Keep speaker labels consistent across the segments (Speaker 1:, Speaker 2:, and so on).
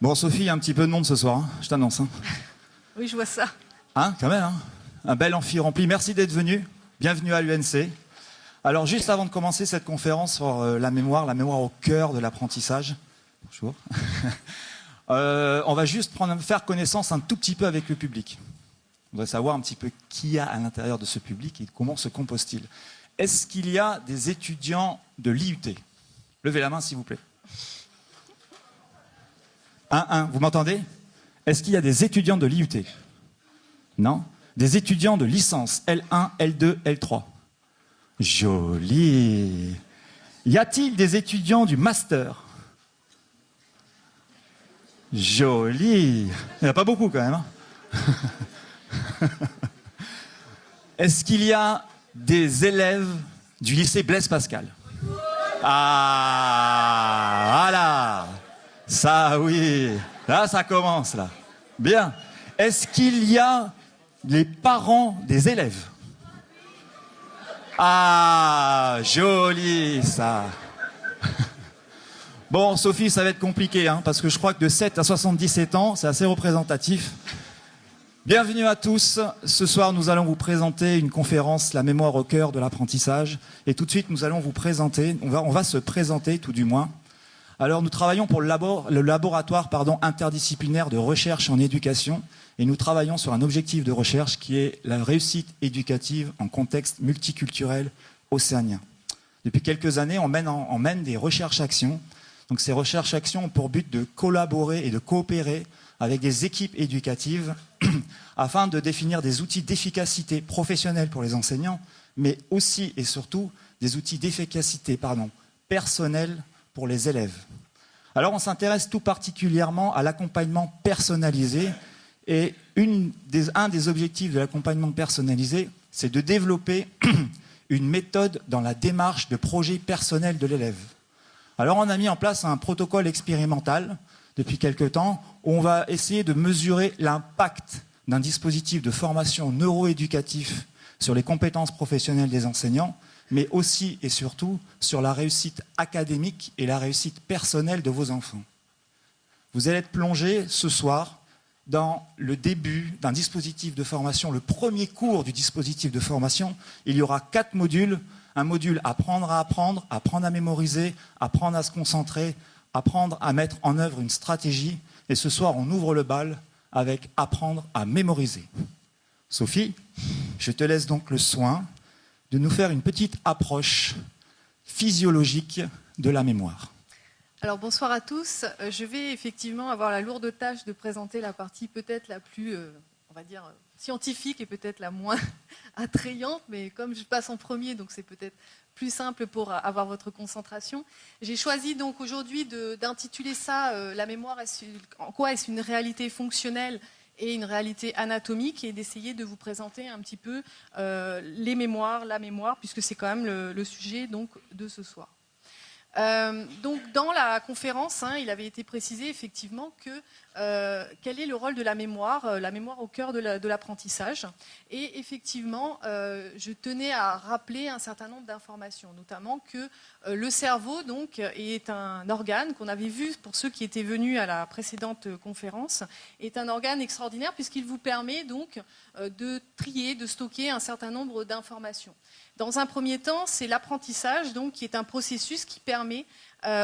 Speaker 1: Bon, Sophie, il y a un petit peu de monde ce soir, hein, je t'annonce. Hein.
Speaker 2: Oui, je vois ça.
Speaker 1: Hein, quand même, hein. Un bel amphi rempli. Merci d'être venu. Bienvenue à l'UNC. Alors, juste avant de commencer cette conférence sur la mémoire au cœur de l'apprentissage. Bonjour. On va juste faire connaissance un tout petit peu avec le public. On voudrait savoir un petit peu qui y a à l'intérieur de ce public et comment se compose-t-il. Est-ce qu'il y a des étudiants de l'IUT? Levez la main, s'il vous plaît. Vous m'entendez? Est-ce qu'il y a des étudiants de l'IUT? Non? Des étudiants de licence L1, L2, L3. Joli. Y a-t-il des étudiants du master? Joli. Il n'y en a pas beaucoup quand même. Hein. Est-ce qu'il y a des élèves du lycée Blaise Pascal? Ah, voilà. Ça, oui. Là, ça commence, là. Bien. Est-ce qu'il y a les parents des élèves? Ah, joli, ça. Bon, Sophie, ça va être compliqué, hein, parce que je crois que de 7 à 77 ans, c'est assez représentatif. Bienvenue à tous. Ce soir, nous allons vous présenter une conférence, La mémoire au cœur de l'apprentissage. Et tout de suite, nous allons vous présenter, on va se présenter tout du moins. Alors, nous travaillons pour le laboratoire interdisciplinaire de recherche en éducation. Et nous travaillons sur un objectif de recherche qui est la réussite éducative en contexte multiculturel océanien. Depuis quelques années, on mène des recherches-actions. Donc ces recherches-actions ont pour but de collaborer et de coopérer avec des équipes éducatives afin de définir des outils d'efficacité professionnelle pour les enseignants, mais aussi et surtout des outils d'efficacité personnelle pour les élèves. Alors on s'intéresse tout particulièrement à l'accompagnement personnalisé et un des objectifs de l'accompagnement personnalisé, c'est de développer une méthode dans la démarche de projet personnel de l'élève. Alors on a mis en place un protocole expérimental depuis quelque temps où on va essayer de mesurer l'impact d'un dispositif de formation neuroéducatif sur les compétences professionnelles des enseignants, mais aussi et surtout sur la réussite académique et la réussite personnelle de vos enfants. Vous allez être plongé ce soir dans le début d'un dispositif de formation, le premier cours du dispositif de formation. Il y aura 4 modules. Un module apprendre à apprendre, apprendre à mémoriser, apprendre à se concentrer, apprendre à mettre en œuvre une stratégie. Et ce soir, on ouvre le bal avec apprendre à mémoriser. Sophie, je te laisse donc le soin de nous faire une petite approche physiologique de la mémoire.
Speaker 2: Alors bonsoir à tous. Je vais effectivement avoir la lourde tâche de présenter la partie peut-être la plus, on va dire, scientifique et peut-être la moins attrayante, mais comme je passe en premier, donc c'est peut-être plus simple pour avoir votre concentration. J'ai choisi donc aujourd'hui d'intituler ça la mémoire, en quoi est-ce une réalité fonctionnelle et une réalité anatomique, et d'essayer de vous présenter un petit peu les mémoires, la mémoire, puisque c'est quand même le sujet donc, de ce soir. Donc dans la conférence, il avait été précisé effectivement que quel est le rôle de la mémoire au cœur de l'apprentissage. Et effectivement, je tenais à rappeler un certain nombre d'informations, notamment que le cerveau donc, est un organe qu'on avait vu pour ceux qui étaient venus à la précédente conférence, est un organe extraordinaire puisqu'il vous permet donc de trier, de stocker un certain nombre d'informations. Dans un premier temps, c'est l'apprentissage, donc, qui est un processus qui permet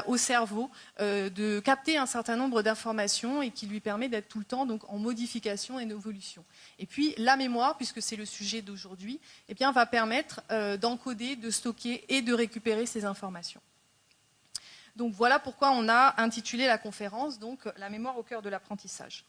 Speaker 2: au cerveau de capter un certain nombre d'informations et qui lui permet d'être tout le temps donc, en modification et en évolution. Et puis la mémoire, puisque c'est le sujet d'aujourd'hui, eh bien, va permettre d'encoder, de stocker et de récupérer ces informations. Donc voilà pourquoi on a intitulé la conférence donc, La mémoire au cœur de l'apprentissage.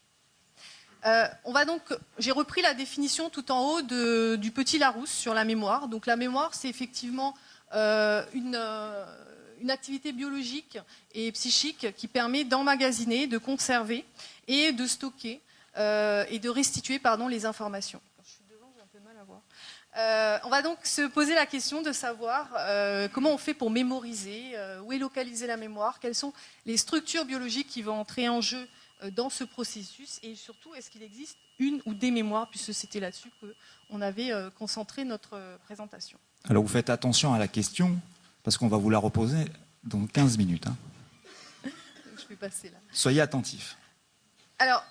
Speaker 2: J'ai repris la définition tout en haut du petit Larousse sur la mémoire. Donc la mémoire, c'est effectivement une activité biologique et psychique qui permet d'emmagasiner, de conserver et de stocker et de restituer les informations. Quand je suis devant, j'ai un peu de mal à voir. On va donc se poser la question de savoir comment on fait pour mémoriser, où est localisée la mémoire, quelles sont les structures biologiques qui vont entrer en jeu dans ce processus, et surtout, est-ce qu'il existe une ou des mémoires, puisque c'était là-dessus qu'on avait concentré notre présentation.
Speaker 1: Alors vous faites attention à la question, parce qu'on va vous la reposer dans 15 minutes. Hein.
Speaker 2: Je vais passer là.
Speaker 1: Soyez attentifs.
Speaker 2: Alors,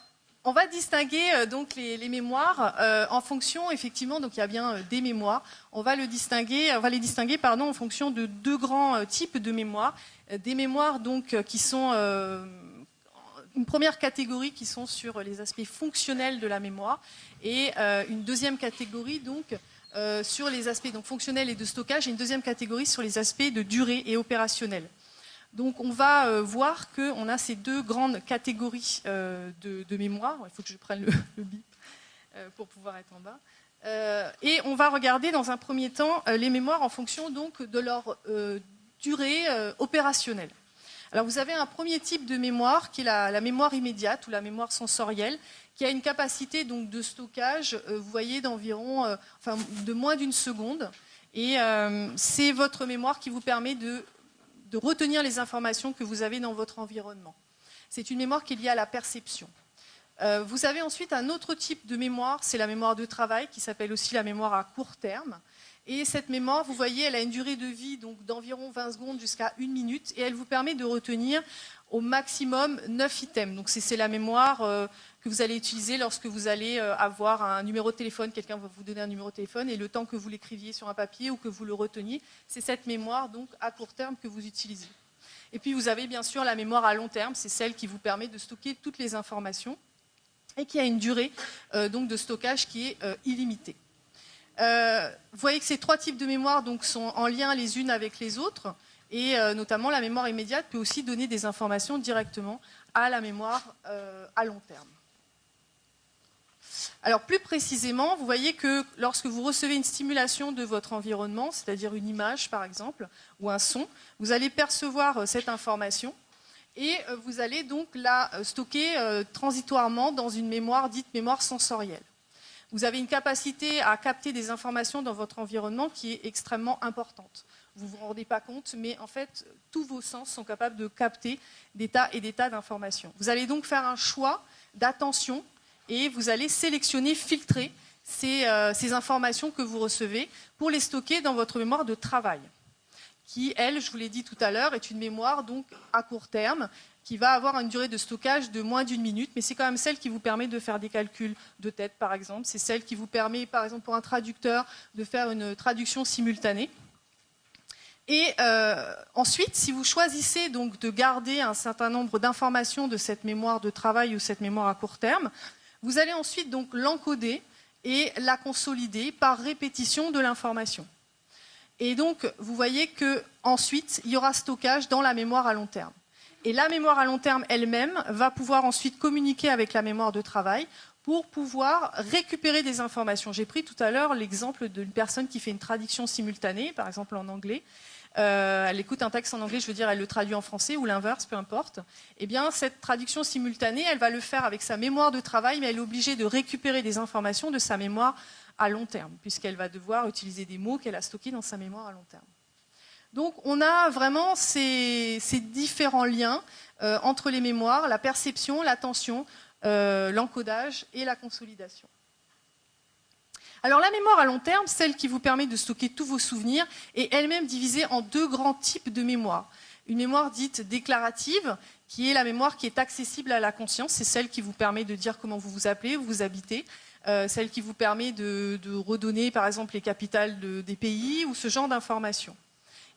Speaker 2: on va distinguer donc les mémoires en fonction, effectivement, donc il y a bien des mémoires. On va les distinguer en fonction de deux grands types de mémoires. Des mémoires donc qui sont une première catégorie qui sont sur les aspects fonctionnels de la mémoire et une deuxième catégorie donc sur les aspects donc fonctionnels et de stockage et une deuxième catégorie sur les aspects de durée et opérationnels. Donc on va voir qu'on a ces deux grandes catégories de mémoire. Il faut que je prenne le bip pour pouvoir être en bas. Et on va regarder dans un premier temps les mémoires en fonction donc de leur durée opérationnelle. Alors vous avez un premier type de mémoire qui est la mémoire immédiate ou la mémoire sensorielle qui a une capacité donc de stockage, vous voyez, d'environ, de moins d'une seconde. Et c'est votre mémoire qui vous permet de retenir les informations que vous avez dans votre environnement. C'est une mémoire qui est liée à la perception. Vous avez ensuite un autre type de mémoire, c'est la mémoire de travail, qui s'appelle aussi la mémoire à court terme. Et cette mémoire, vous voyez, elle a une durée de vie d'environ 20 secondes jusqu'à 1 minute, et elle vous permet de retenir au maximum 9 items. Donc c'est la mémoire que vous allez utiliser lorsque vous allez avoir un numéro de téléphone, quelqu'un va vous donner un numéro de téléphone, et le temps que vous l'écriviez sur un papier ou que vous le reteniez, c'est cette mémoire donc à court terme que vous utilisez. Et puis vous avez bien sûr la mémoire à long terme, c'est celle qui vous permet de stocker toutes les informations et qui a une durée donc de stockage qui est illimitée. Vous voyez que ces trois types de mémoire donc, sont en lien les unes avec les autres. Et notamment, la mémoire immédiate peut aussi donner des informations directement à la mémoire à long terme. Alors, plus précisément, vous voyez que lorsque vous recevez une stimulation de votre environnement, c'est-à-dire une image, par exemple, ou un son, vous allez percevoir cette information et vous allez donc la stocker transitoirement dans une mémoire dite mémoire sensorielle. Vous avez une capacité à capter des informations dans votre environnement qui est extrêmement importante. Vous ne vous rendez pas compte, mais en fait, tous vos sens sont capables de capter des tas et des tas d'informations. Vous allez donc faire un choix d'attention et vous allez sélectionner, filtrer ces informations que vous recevez pour les stocker dans votre mémoire de travail, qui, elle, je vous l'ai dit tout à l'heure, est une mémoire donc à court terme, qui va avoir une durée de stockage de moins d'1 minute, mais c'est quand même celle qui vous permet de faire des calculs de tête, par exemple. C'est celle qui vous permet, par exemple, pour un traducteur, de faire une traduction simultanée. Et ensuite, si vous choisissez donc de garder un certain nombre d'informations de cette mémoire de travail ou cette mémoire à court terme, vous allez ensuite donc l'encoder et la consolider par répétition de l'information. Et donc, vous voyez qu'ensuite, il y aura stockage dans la mémoire à long terme. Et la mémoire à long terme elle-même va pouvoir ensuite communiquer avec la mémoire de travail pour pouvoir récupérer des informations. J'ai pris tout à l'heure l'exemple d'une personne qui fait une traduction simultanée, par exemple en anglais. Elle écoute un texte en anglais, je veux dire, elle le traduit en français ou l'inverse, peu importe. Eh bien, cette traduction simultanée, elle va le faire avec sa mémoire de travail, mais elle est obligée de récupérer des informations de sa mémoire à long terme, puisqu'elle va devoir utiliser des mots qu'elle a stockés dans sa mémoire à long terme. Donc, on a vraiment ces différents liens entre les mémoires, la perception, l'attention, l'encodage et la consolidation. Alors la mémoire à long terme, celle qui vous permet de stocker tous vos souvenirs, est elle-même divisée en deux grands types de mémoire. Une mémoire dite déclarative, qui est la mémoire qui est accessible à la conscience, c'est celle qui vous permet de dire comment vous vous appelez, où vous habitez, celle qui vous permet de redonner par exemple les capitales des pays ou ce genre d'informations.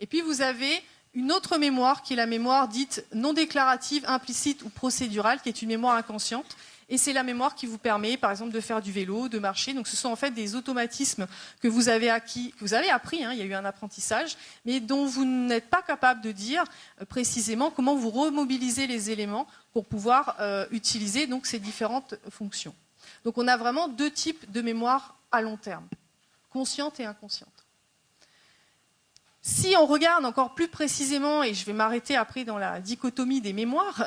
Speaker 2: Et puis vous avez une autre mémoire qui est la mémoire dite non déclarative, implicite ou procédurale, qui est une mémoire inconsciente. Et c'est la mémoire qui vous permet, par exemple, de faire du vélo, de marcher. Donc, ce sont en fait des automatismes que vous avez appris, hein, il y a eu un apprentissage, mais dont vous n'êtes pas capable de dire précisément comment vous remobilisez les éléments pour pouvoir utiliser donc, ces différentes fonctions. Donc, on a vraiment deux types de mémoire à long terme, consciente et inconsciente. Si on regarde encore plus précisément, et je vais m'arrêter après dans la dichotomie des mémoires,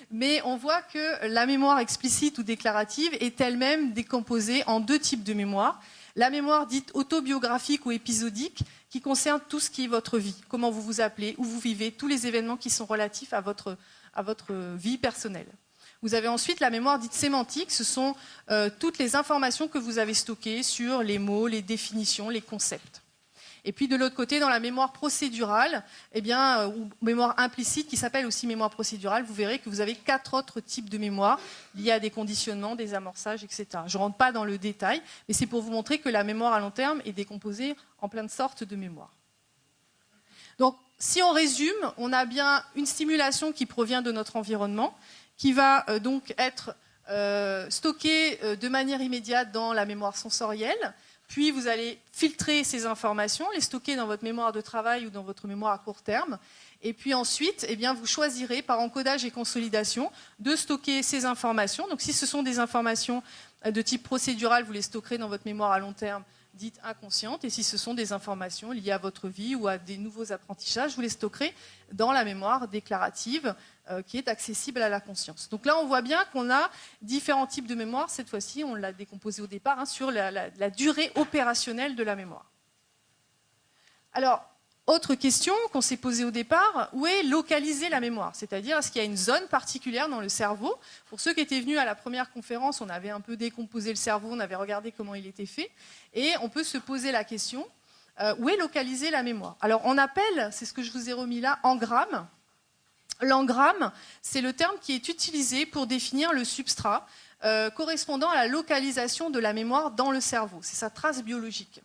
Speaker 2: mais on voit que la mémoire explicite ou déclarative est elle-même décomposée en deux types de mémoire. La mémoire dite autobiographique ou épisodique, qui concerne tout ce qui est votre vie, comment vous vous appelez, où vous vivez, tous les événements qui sont relatifs à votre vie personnelle. Vous avez ensuite la mémoire dite sémantique, ce sont toutes les informations que vous avez stockées sur les mots, les définitions, les concepts. Et puis de l'autre côté, dans la mémoire procédurale, eh bien, ou mémoire implicite, qui s'appelle aussi mémoire procédurale, vous verrez que vous avez 4 autres types de mémoire liés à des conditionnements, des amorçages, etc. Je ne rentre pas dans le détail, mais c'est pour vous montrer que la mémoire à long terme est décomposée en plein de sortes de mémoires. Donc, si on résume, on a bien une stimulation qui provient de notre environnement, qui va donc être stockée de manière immédiate dans la mémoire sensorielle, puis vous allez filtrer ces informations, les stocker dans votre mémoire de travail ou dans votre mémoire à court terme, et puis ensuite, eh bien, vous choisirez par encodage et consolidation de stocker ces informations. Donc si ce sont des informations de type procédural, vous les stockerez dans votre mémoire à long terme, dite inconsciente, et si ce sont des informations liées à votre vie ou à des nouveaux apprentissages, vous les stockerez dans la mémoire déclarative qui est accessible à la conscience. Donc là, on voit bien qu'on a différents types de mémoire. Cette fois-ci, on l'a décomposé au départ sur la durée opérationnelle de la mémoire. Alors, autre question qu'on s'est posée au départ, où est localisée la mémoire? C'est-à-dire, est-ce qu'il y a une zone particulière dans le cerveau? Pour ceux qui étaient venus à la première conférence, on avait un peu décomposé le cerveau, on avait regardé comment il était fait, et on peut se poser la question, où est localisée la mémoire? Alors, on appelle, c'est ce que je vous ai remis là, engramme. L'engramme, c'est le terme qui est utilisé pour définir le substrat correspondant à la localisation de la mémoire dans le cerveau. C'est sa trace biologique.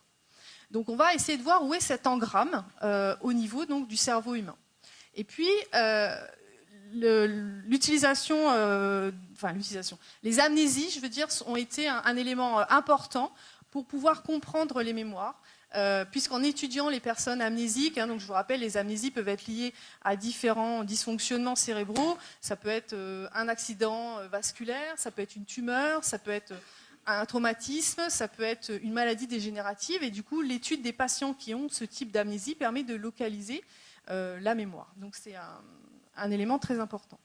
Speaker 2: Donc on va essayer de voir où est cet engramme au niveau donc, du cerveau humain. Et puis les amnésies, je veux dire, ont été un élément important pour pouvoir comprendre les mémoires. Puisqu'en étudiant les personnes amnésiques, donc je vous rappelle, les amnésies peuvent être liées à différents dysfonctionnements cérébraux. Ça peut être un accident vasculaire, ça peut être une tumeur, ça peut être un traumatisme, ça peut être une maladie dégénérative. Et du coup, l'étude des patients qui ont ce type d'amnésie permet de localiser la mémoire. Donc c'est un élément très important.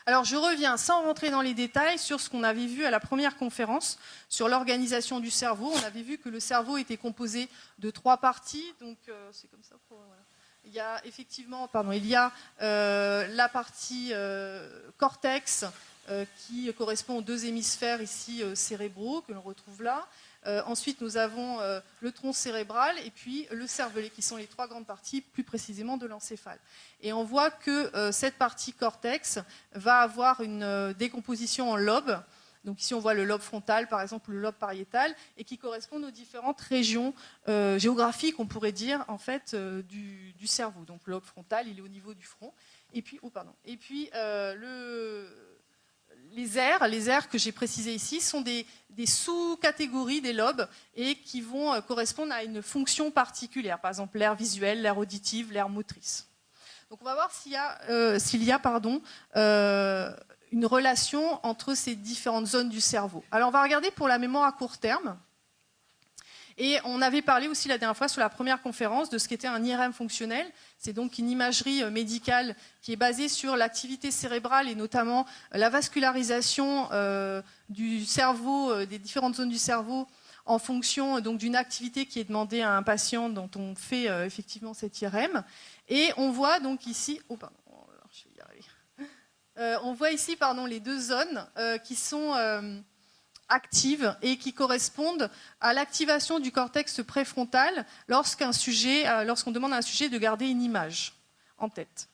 Speaker 2: Alors je reviens sans rentrer dans les détails sur ce qu'on avait vu à la première conférence sur l'organisation du cerveau. On avait vu que le cerveau était composé de 3 parties. Donc c'est comme ça. Voilà. Il y a effectivement, la partie cortex qui correspond aux 2 hémisphères ici cérébraux que l'on retrouve là. Ensuite, nous avons le tronc cérébral et puis le cervelet, qui sont les 3 grandes parties, plus précisément de l'encéphale. Et on voit que cette partie cortex va avoir une décomposition en lobes. Donc ici, on voit le lobe frontal, par exemple, ou le lobe pariétal, et qui correspondent aux différentes régions géographiques, on pourrait dire, en fait, du cerveau. Donc le lobe frontal, il est au niveau du front. Et puis, les aires que j'ai précisées ici sont des sous-catégories des lobes et qui vont correspondre à une fonction particulière, par exemple l'aire visuelle, l'aire auditive, l'aire motrice. Donc on va voir s'il y a une relation entre ces différentes zones du cerveau. Alors on va regarder pour la mémoire à court terme. Et on avait parlé aussi la dernière fois sur la première conférence de ce qu'était un IRM fonctionnel. C'est donc une imagerie médicale qui est basée sur l'activité cérébrale et notamment la vascularisation du cerveau, des différentes zones du cerveau en fonction donc d'une activité qui est demandée à un patient dont on fait effectivement cet IRM. Et on voit donc ici, on voit ici les 2 zones qui sont actives et qui correspondent à l'activation du cortex préfrontal lorsqu'on demande à un sujet de garder une image en tête.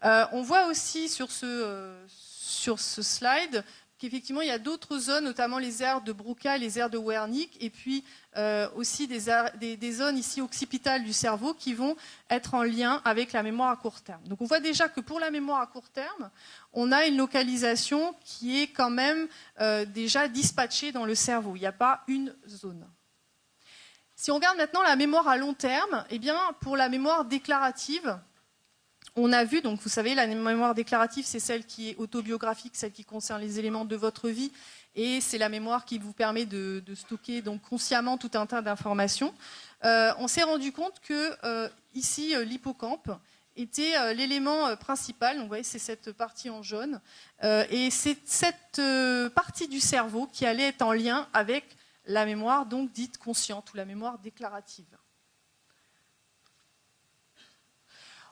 Speaker 2: On voit aussi sur ce slide qu'effectivement il y a d'autres zones, notamment les aires de Broca et les aires de Wernicke, et puis aussi des zones ici occipitales du cerveau qui vont être en lien avec la mémoire à court terme. Donc on voit déjà que pour la mémoire à court terme, on a une localisation qui est quand même déjà dispatchée dans le cerveau. Il n'y a pas une zone. Si on regarde maintenant la mémoire à long terme, eh bien pour la mémoire déclarative, on a vu, donc vous savez, la mémoire déclarative, c'est celle qui est autobiographique, celle qui concerne les éléments de votre vie, et c'est la mémoire qui vous permet de stocker donc consciemment tout un tas d'informations. On s'est rendu compte que ici, l'hippocampe était l'élément principal. Donc, vous voyez, c'est cette partie en jaune, et c'est cette partie du cerveau qui allait être en lien avec la mémoire donc dite consciente ou la mémoire déclarative.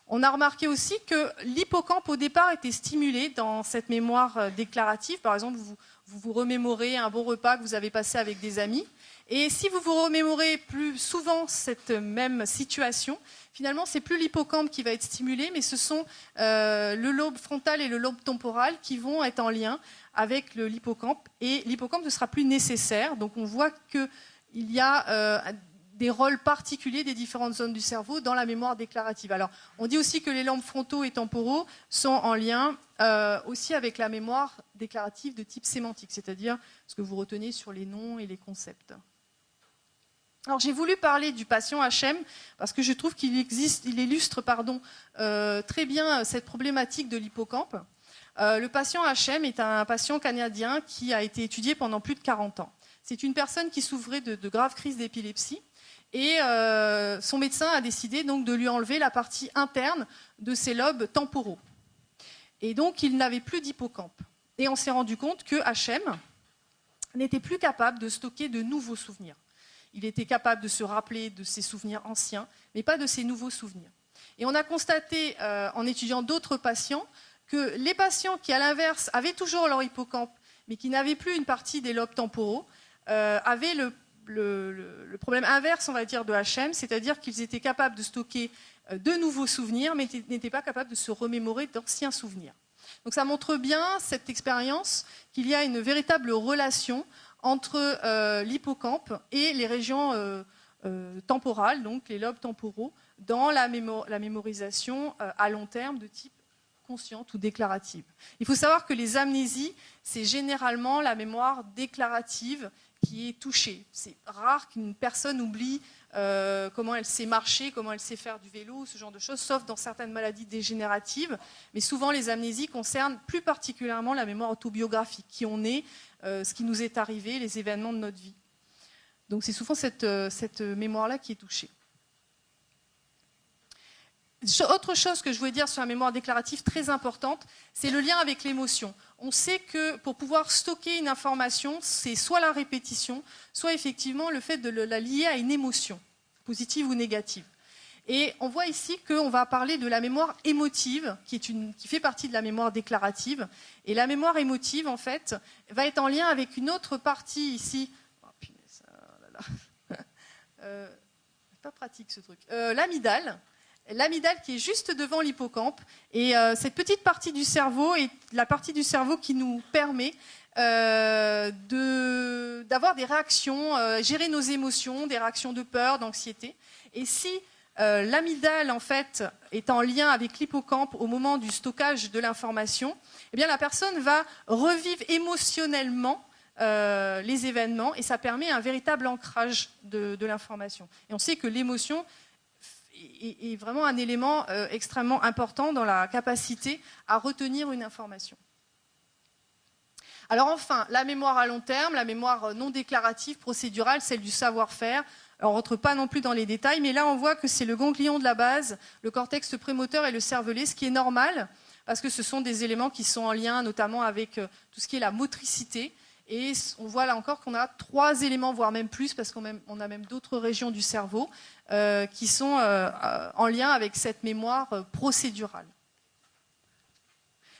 Speaker 2: On a remarqué aussi que l'hippocampe au départ était stimulé dans cette mémoire déclarative. Par exemple, vous vous remémorez un bon repas que vous avez passé avec des amis. Et si vous vous remémorez plus souvent cette même situation, finalement, c'est plus l'hippocampe qui va être stimulé, mais ce sont le lobe frontal et le lobe temporal qui vont être en lien avec l'hippocampe. Et l'hippocampe ne sera plus nécessaire. Donc on voit qu'il y a des rôles particuliers des différentes zones du cerveau dans la mémoire déclarative. Alors, on dit aussi que les lobes frontaux et temporaux sont en lien aussi avec la mémoire déclarative de type sémantique, c'est-à-dire ce que vous retenez sur les noms et les concepts. Alors, j'ai voulu parler du patient HM parce que je trouve qu'il illustre très bien cette problématique de l'hippocampe. Le patient HM est un patient canadien qui a été étudié pendant plus de 40 ans. C'est une personne qui souffrait de graves crises d'épilepsie. Et son médecin a décidé donc de lui enlever la partie interne de ses lobes temporaux. Et donc, il n'avait plus d'hippocampe. Et on s'est rendu compte que HM n'était plus capable de stocker de nouveaux souvenirs. Il était capable de se rappeler de ses souvenirs anciens, mais pas de ses nouveaux souvenirs. Et on a constaté, en étudiant d'autres patients, que les patients qui, à l'inverse, avaient toujours leur hippocampe, mais qui n'avaient plus une partie des lobes temporaux, avaient le problème inverse, on va dire, de HM, c'est-à-dire qu'ils étaient capables de stocker de nouveaux souvenirs, mais n'étaient pas capables de se remémorer d'anciens souvenirs. Donc ça montre bien, cette expérience, qu'il y a une véritable relation entre l'hippocampe et les régions temporales, donc les lobes temporaux, dans la mémorisation à long terme de type consciente ou déclarative. Il faut savoir que les amnésies, c'est généralement la mémoire déclarative qui est touchée. C'est rare qu'une personne oublie comment elle sait marcher, comment elle sait faire du vélo, ce genre de choses, sauf dans certaines maladies dégénératives. Mais souvent, les amnésies concernent plus particulièrement la mémoire autobiographique, qui on est, ce qui nous est arrivé, les événements de notre vie. Donc c'est souvent cette mémoire-là qui est touchée. Autre chose que je voulais dire sur la mémoire déclarative très importante, c'est le lien avec l'émotion. On sait que pour pouvoir stocker une information, c'est soit la répétition, soit effectivement le fait de la lier à une émotion, positive ou négative. Et on voit ici qu'on va parler de la mémoire émotive, qui fait partie de la mémoire déclarative. Et la mémoire émotive, en fait, va être en lien avec une autre partie ici. Oh, punaise, oh là là. Pas pratique ce truc. L'amygdale. L'amygdale qui est juste devant l'hippocampe. Et cette petite partie du cerveau est la partie du cerveau qui nous permet d'avoir des réactions, gérer nos émotions, des réactions de peur, d'anxiété. Et si l'amygdale, en fait, est en lien avec l'hippocampe au moment du stockage de l'information, eh bien, la personne va revivre émotionnellement les événements et ça permet un véritable ancrage de l'information. Et on sait que l'émotion est vraiment un élément extrêmement important dans la capacité à retenir une information. Alors enfin, la mémoire à long terme, la mémoire non déclarative, procédurale, celle du savoir-faire. Alors, on ne rentre pas non plus dans les détails, mais là on voit que c'est le ganglion de la base, le cortex prémoteur et le cervelet, ce qui est normal, parce que ce sont des éléments qui sont en lien notamment avec tout ce qui est la motricité. Et on voit là encore qu'on a 3 éléments, voire même plus, parce qu'on a même d'autres régions du cerveau qui sont en lien avec cette mémoire procédurale.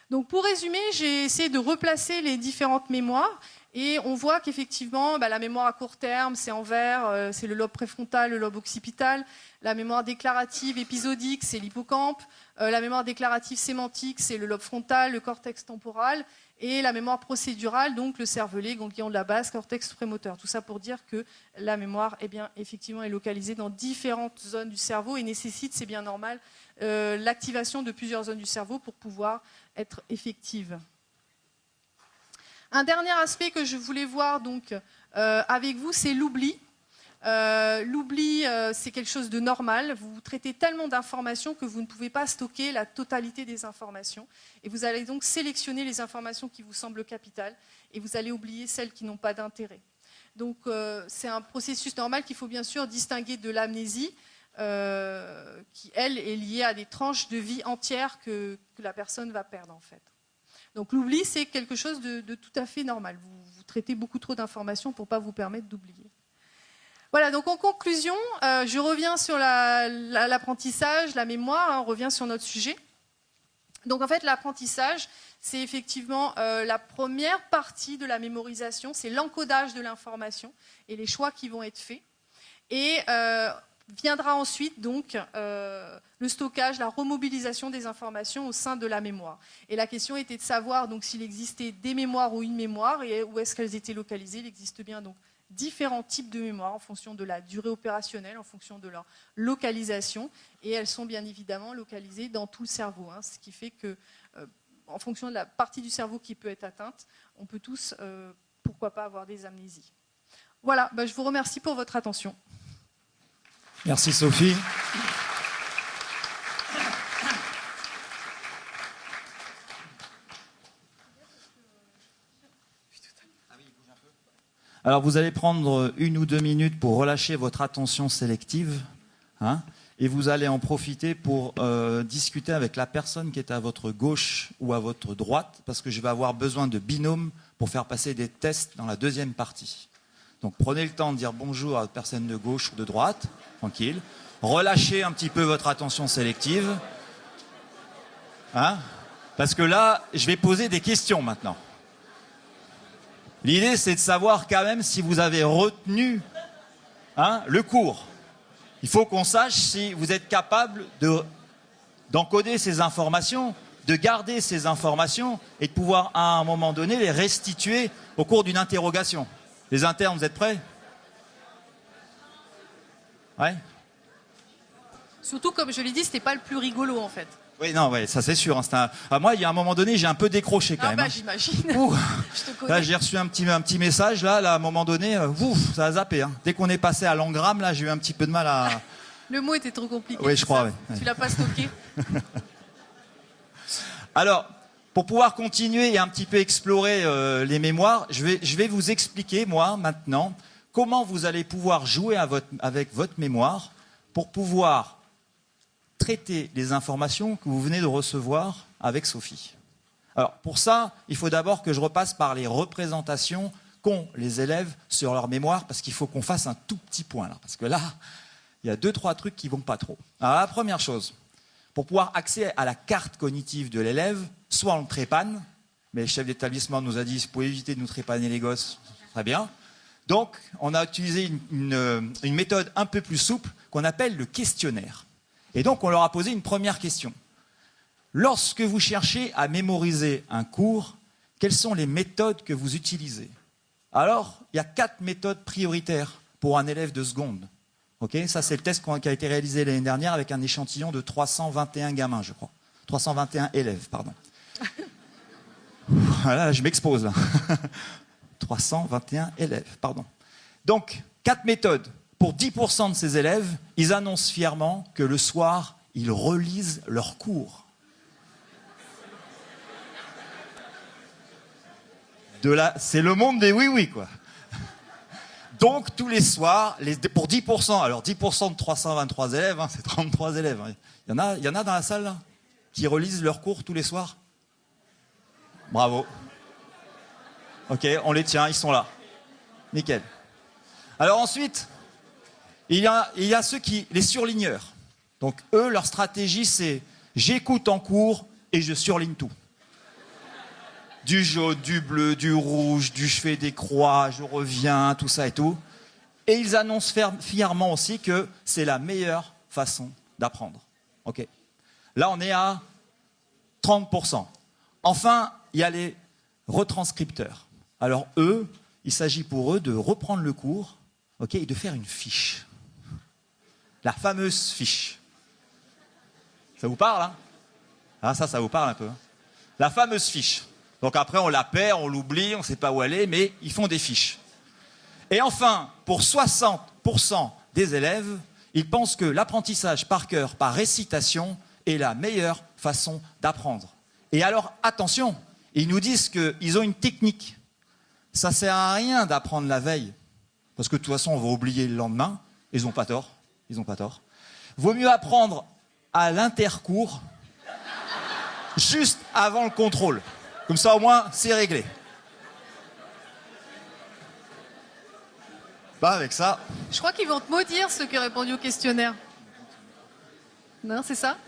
Speaker 2: Donc pour résumer, j'ai essayé de replacer les différentes mémoires et on voit qu'effectivement, la mémoire à court terme, c'est en vert, c'est le lobe préfrontal, le lobe occipital. La mémoire déclarative épisodique, c'est l'hippocampe. La mémoire déclarative sémantique, c'est le lobe frontal, le cortex temporal. Et la mémoire procédurale, donc le cervelet, ganglion de la base, cortex prémoteur. Tout ça pour dire que la mémoire, effectivement, est localisée dans différentes zones du cerveau et nécessite, c'est bien normal, l'activation de plusieurs zones du cerveau pour pouvoir être effective. Un dernier aspect que je voulais voir donc, avec vous, c'est l'oubli. L'oubli, c'est quelque chose de normal. Vous traitez tellement d'informations que vous ne pouvez pas stocker la totalité des informations. Et vous allez donc sélectionner les informations qui vous semblent capitales et vous allez oublier celles qui n'ont pas d'intérêt. Donc c'est un processus normal qu'il faut bien sûr distinguer de l'amnésie, qui, elle, est liée à des tranches de vie entières que la personne va perdre, en fait. Donc l'oubli, c'est quelque chose de tout à fait normal. Vous traitez beaucoup trop d'informations pour ne pas vous permettre d'oublier. Voilà, donc en conclusion, je reviens sur l'apprentissage, la mémoire, on revient sur notre sujet. Donc en fait, l'apprentissage, c'est effectivement la première partie de la mémorisation, c'est l'encodage de l'information et les choix qui vont être faits. Et viendra ensuite donc le stockage, la remobilisation des informations au sein de la mémoire. Et la question était de savoir donc s'il existait des mémoires ou une mémoire et où est-ce qu'elles étaient localisées. Il existe bien donc différents types de mémoires en fonction de la durée opérationnelle, en fonction de leur localisation, et elles sont bien évidemment localisées dans tout le cerveau, hein, ce qui fait que en fonction de la partie du cerveau qui peut être atteinte, on peut tous, pourquoi pas, avoir des amnésies. Voilà, je vous remercie pour votre attention.
Speaker 1: Merci Sophie. Alors vous allez prendre 1 ou 2 minutes pour relâcher votre attention sélective, hein, et vous allez en profiter pour discuter avec la personne qui est à votre gauche ou à votre droite, parce que je vais avoir besoin de binômes pour faire passer des tests dans la deuxième partie. Donc prenez le temps de dire bonjour à la personne de gauche ou de droite, tranquille. Relâchez un petit peu votre attention sélective, hein, parce que là, je vais poser des questions maintenant. L'idée, c'est de savoir quand même si vous avez retenu, hein, le cours. Il faut qu'on sache si vous êtes capable d'encoder ces informations, de garder ces informations et de pouvoir, à un moment donné, les restituer au cours d'une interrogation. Les internes, vous êtes prêts? Ouais.
Speaker 2: Surtout, comme je l'ai dit, c'était pas le plus rigolo en fait.
Speaker 1: Oui, non, ouais, ça c'est sûr. Hein, moi, il y a un moment donné, j'ai un peu décroché quand même. Hein.
Speaker 2: J'imagine.
Speaker 1: Je te connais. Là, j'ai reçu un petit message, là, à un moment donné, ça a zappé. Hein. Dès qu'on est passé à l'engramme, là, j'ai eu un petit peu de mal à...
Speaker 2: Le mot était trop compliqué.
Speaker 1: Oui, je crois, oui.
Speaker 2: Tu l'as pas stocké.
Speaker 1: Alors, pour pouvoir continuer et un petit peu explorer les mémoires, je vais vous expliquer, moi, maintenant, comment vous allez pouvoir jouer avec votre mémoire pour pouvoir traiter les informations que vous venez de recevoir avec Sophie. Alors, pour ça, il faut d'abord que je repasse par les représentations qu'ont les élèves sur leur mémoire, parce qu'il faut qu'on fasse un tout petit point, là. Parce que là, il y a 2-3 trucs qui ne vont pas trop. Alors, la première chose, pour pouvoir accéder à la carte cognitive de l'élève, soit on le trépane, mais le chef d'établissement nous a dit, si vous pouvez éviter de nous trépaner les gosses, très bien. Donc, on a utilisé une méthode un peu plus souple qu'on appelle le questionnaire. Et donc, on leur a posé une première question. Lorsque vous cherchez à mémoriser un cours, quelles sont les méthodes que vous utilisez? Alors, il y a 4 méthodes prioritaires pour un élève de seconde. Okay, ça, c'est le test qui a été réalisé l'année dernière avec un échantillon de 321 gamins, je crois. 321 élèves, pardon. Voilà, je m'expose là. 321 élèves, pardon. Donc, 4 méthodes. Pour 10% de ces élèves, ils annoncent fièrement que le soir, ils relisent leurs cours. C'est le monde des oui-oui, quoi. Donc, tous les soirs, pour 10%, alors 10% de 323 élèves, hein, c'est 33 élèves. Hein. Il y en a dans la salle, là, qui relisent leurs cours tous les soirs? Bravo. Ok, on les tient, ils sont là. Nickel. Alors ensuite... Il y a ceux les surligneurs. Donc eux, leur stratégie, c'est j'écoute en cours et je surligne tout. Du jaune, du bleu, du rouge, je fais des croix, je reviens, tout ça et tout. Et ils annoncent fièrement aussi que c'est la meilleure façon d'apprendre. Okay. Là, on est à 30%. Enfin, il y a les retranscripteurs. Alors eux, il s'agit pour eux de reprendre le cours, okay, et de faire une fiche. La fameuse fiche. Ça vous parle, hein? Ah, ça vous parle un peu. Hein? La fameuse fiche. Donc après, on la perd, on l'oublie, on ne sait pas où elle est, mais ils font des fiches. Et enfin, pour 60% des élèves, ils pensent que l'apprentissage par cœur, par récitation, est la meilleure façon d'apprendre. Et alors, attention, ils nous disent qu'ils ont une technique. Ça ne sert à rien d'apprendre la veille, parce que de toute façon, on va oublier le lendemain. Ils n'ont pas tort. Ils n'ont pas tort. Vaut mieux apprendre à l'intercours, juste avant le contrôle. Comme ça, au moins, c'est réglé. Avec ça...
Speaker 2: Je crois qu'ils vont te maudire, ceux qui ont répondu au questionnaire. Non, c'est ça?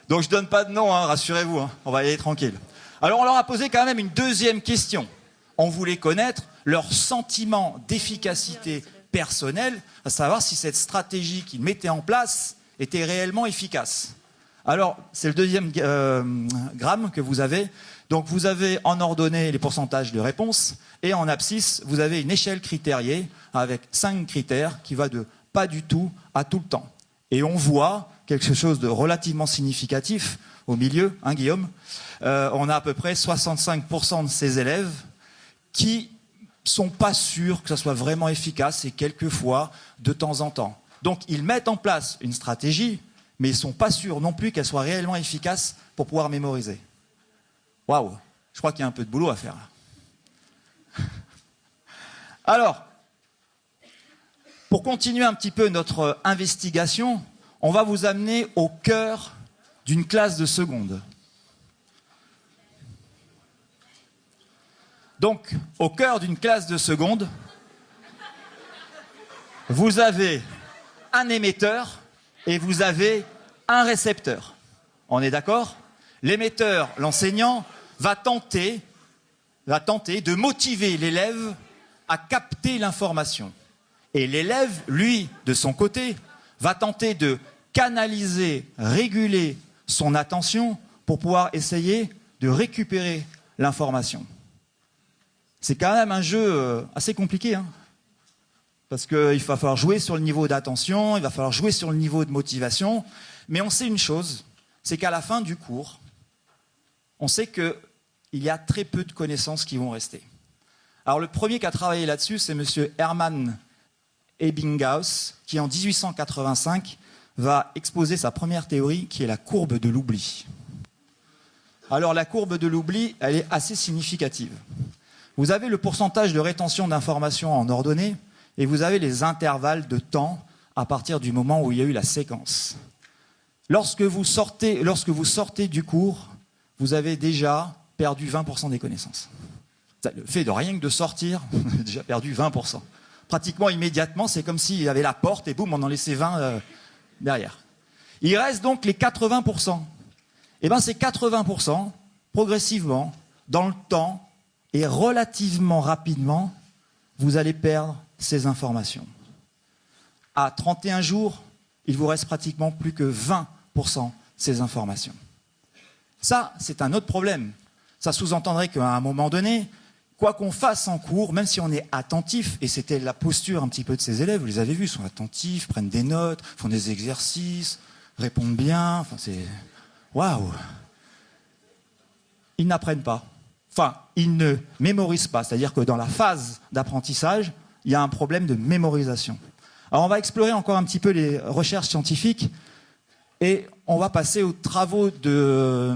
Speaker 1: Donc, je ne donne pas de nom, hein, rassurez-vous. Hein, on va y aller tranquille. Alors on leur a posé quand même une deuxième question. On voulait connaître leur sentiment d'efficacité personnelle, à savoir si cette stratégie qu'ils mettaient en place était réellement efficace. Alors, c'est le deuxième gramme que vous avez. Donc, vous avez en ordonnée les pourcentages de réponses et en abscisse, vous avez une échelle critériée avec 5 critères qui va de pas du tout à tout le temps. Et on voit quelque chose de relativement significatif au milieu, hein, Guillaume. On a à peu près 65% de ces élèves qui sont pas sûrs que ça soit vraiment efficace et quelquefois de temps en temps. Donc, ils mettent en place une stratégie, mais ils ne sont pas sûrs non plus qu'elle soit réellement efficace pour pouvoir mémoriser. Waouh, je crois qu'il y a un peu de boulot à faire là. Alors, pour continuer un petit peu notre investigation, on va vous amener au cœur d'une classe de seconde. Donc, au cœur d'une classe de seconde, vous avez un émetteur et vous avez un récepteur. On est d'accord? L'émetteur, l'enseignant, va tenter de motiver l'élève à capter l'information. Et l'élève, lui, de son côté, va tenter de canaliser, réguler son attention pour pouvoir essayer de récupérer l'information. C'est quand même un jeu assez compliqué, hein, parce qu'il va falloir jouer sur le niveau d'attention, il va falloir jouer sur le niveau de motivation, mais on sait une chose, c'est qu'à la fin du cours, on sait qu'il y a très peu de connaissances qui vont rester. Alors le premier qui a travaillé là-dessus, c'est M. Hermann Ebbinghaus, qui en 1885 va exposer sa première théorie, qui est la courbe de l'oubli. Alors la courbe de l'oubli, elle est assez significative. Vous avez le pourcentage de rétention d'informations en ordonnée, et vous avez les intervalles de temps à partir du moment où il y a eu la séquence. Lorsque vous sortez du cours, vous avez déjà perdu 20% des connaissances. Le fait de rien que de sortir, vous avez déjà perdu 20%. Pratiquement immédiatement, c'est comme s'il y avait la porte et boum, on en laissait 20 derrière. Il reste donc les 80%. Et bien ces 80%, progressivement, dans le temps et relativement rapidement, vous allez perdre ces informations. À 31 jours, il vous reste pratiquement plus que 20% de ces informations. Ça, c'est un autre problème. Ça sous-entendrait qu'à un moment donné, quoi qu'on fasse en cours, même si on est attentif, et c'était la posture un petit peu de ces élèves, vous les avez vus, ils sont attentifs, prennent des notes, font des exercices, répondent bien, enfin c'est... Waouh! Ils n'apprennent pas. Enfin, ils ne mémorisent pas. C'est-à-dire que dans la phase d'apprentissage, il y a un problème de mémorisation. Alors on va explorer encore un petit peu les recherches scientifiques et on va passer aux travaux de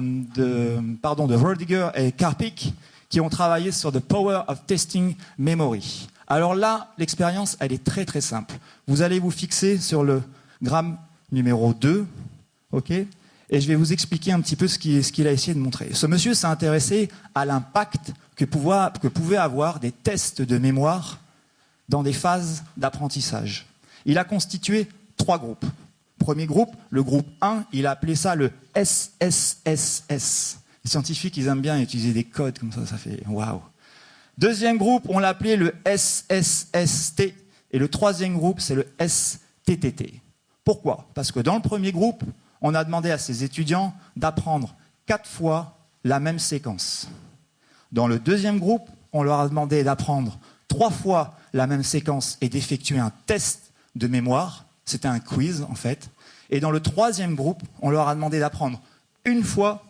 Speaker 1: Roediger et Karpik qui ont travaillé sur The Power of Testing Memory. Alors là, l'expérience, elle est très très simple. Vous allez vous fixer sur le gramme numéro 2, ok ? Et je vais vous expliquer un petit peu ce qu'il a essayé de montrer. Ce monsieur s'est intéressé à l'impact que pouvaient avoir des tests de mémoire dans des phases d'apprentissage. Il a constitué 3 groupes. Premier groupe, le groupe 1, il a appelé ça le SSSS. Les scientifiques, ils aiment bien utiliser des codes comme ça fait waouh. Deuxième groupe, on l'a appelé le SSST. Et le troisième groupe, c'est le STTT. Pourquoi? Parce que dans le premier groupe, on a demandé à ces étudiants d'apprendre 4 fois la même séquence. Dans le deuxième groupe, on leur a demandé d'apprendre 3 fois la même séquence et d'effectuer un test de mémoire. C'était un quiz, en fait. Et dans le troisième groupe, on leur a demandé d'apprendre 1 fois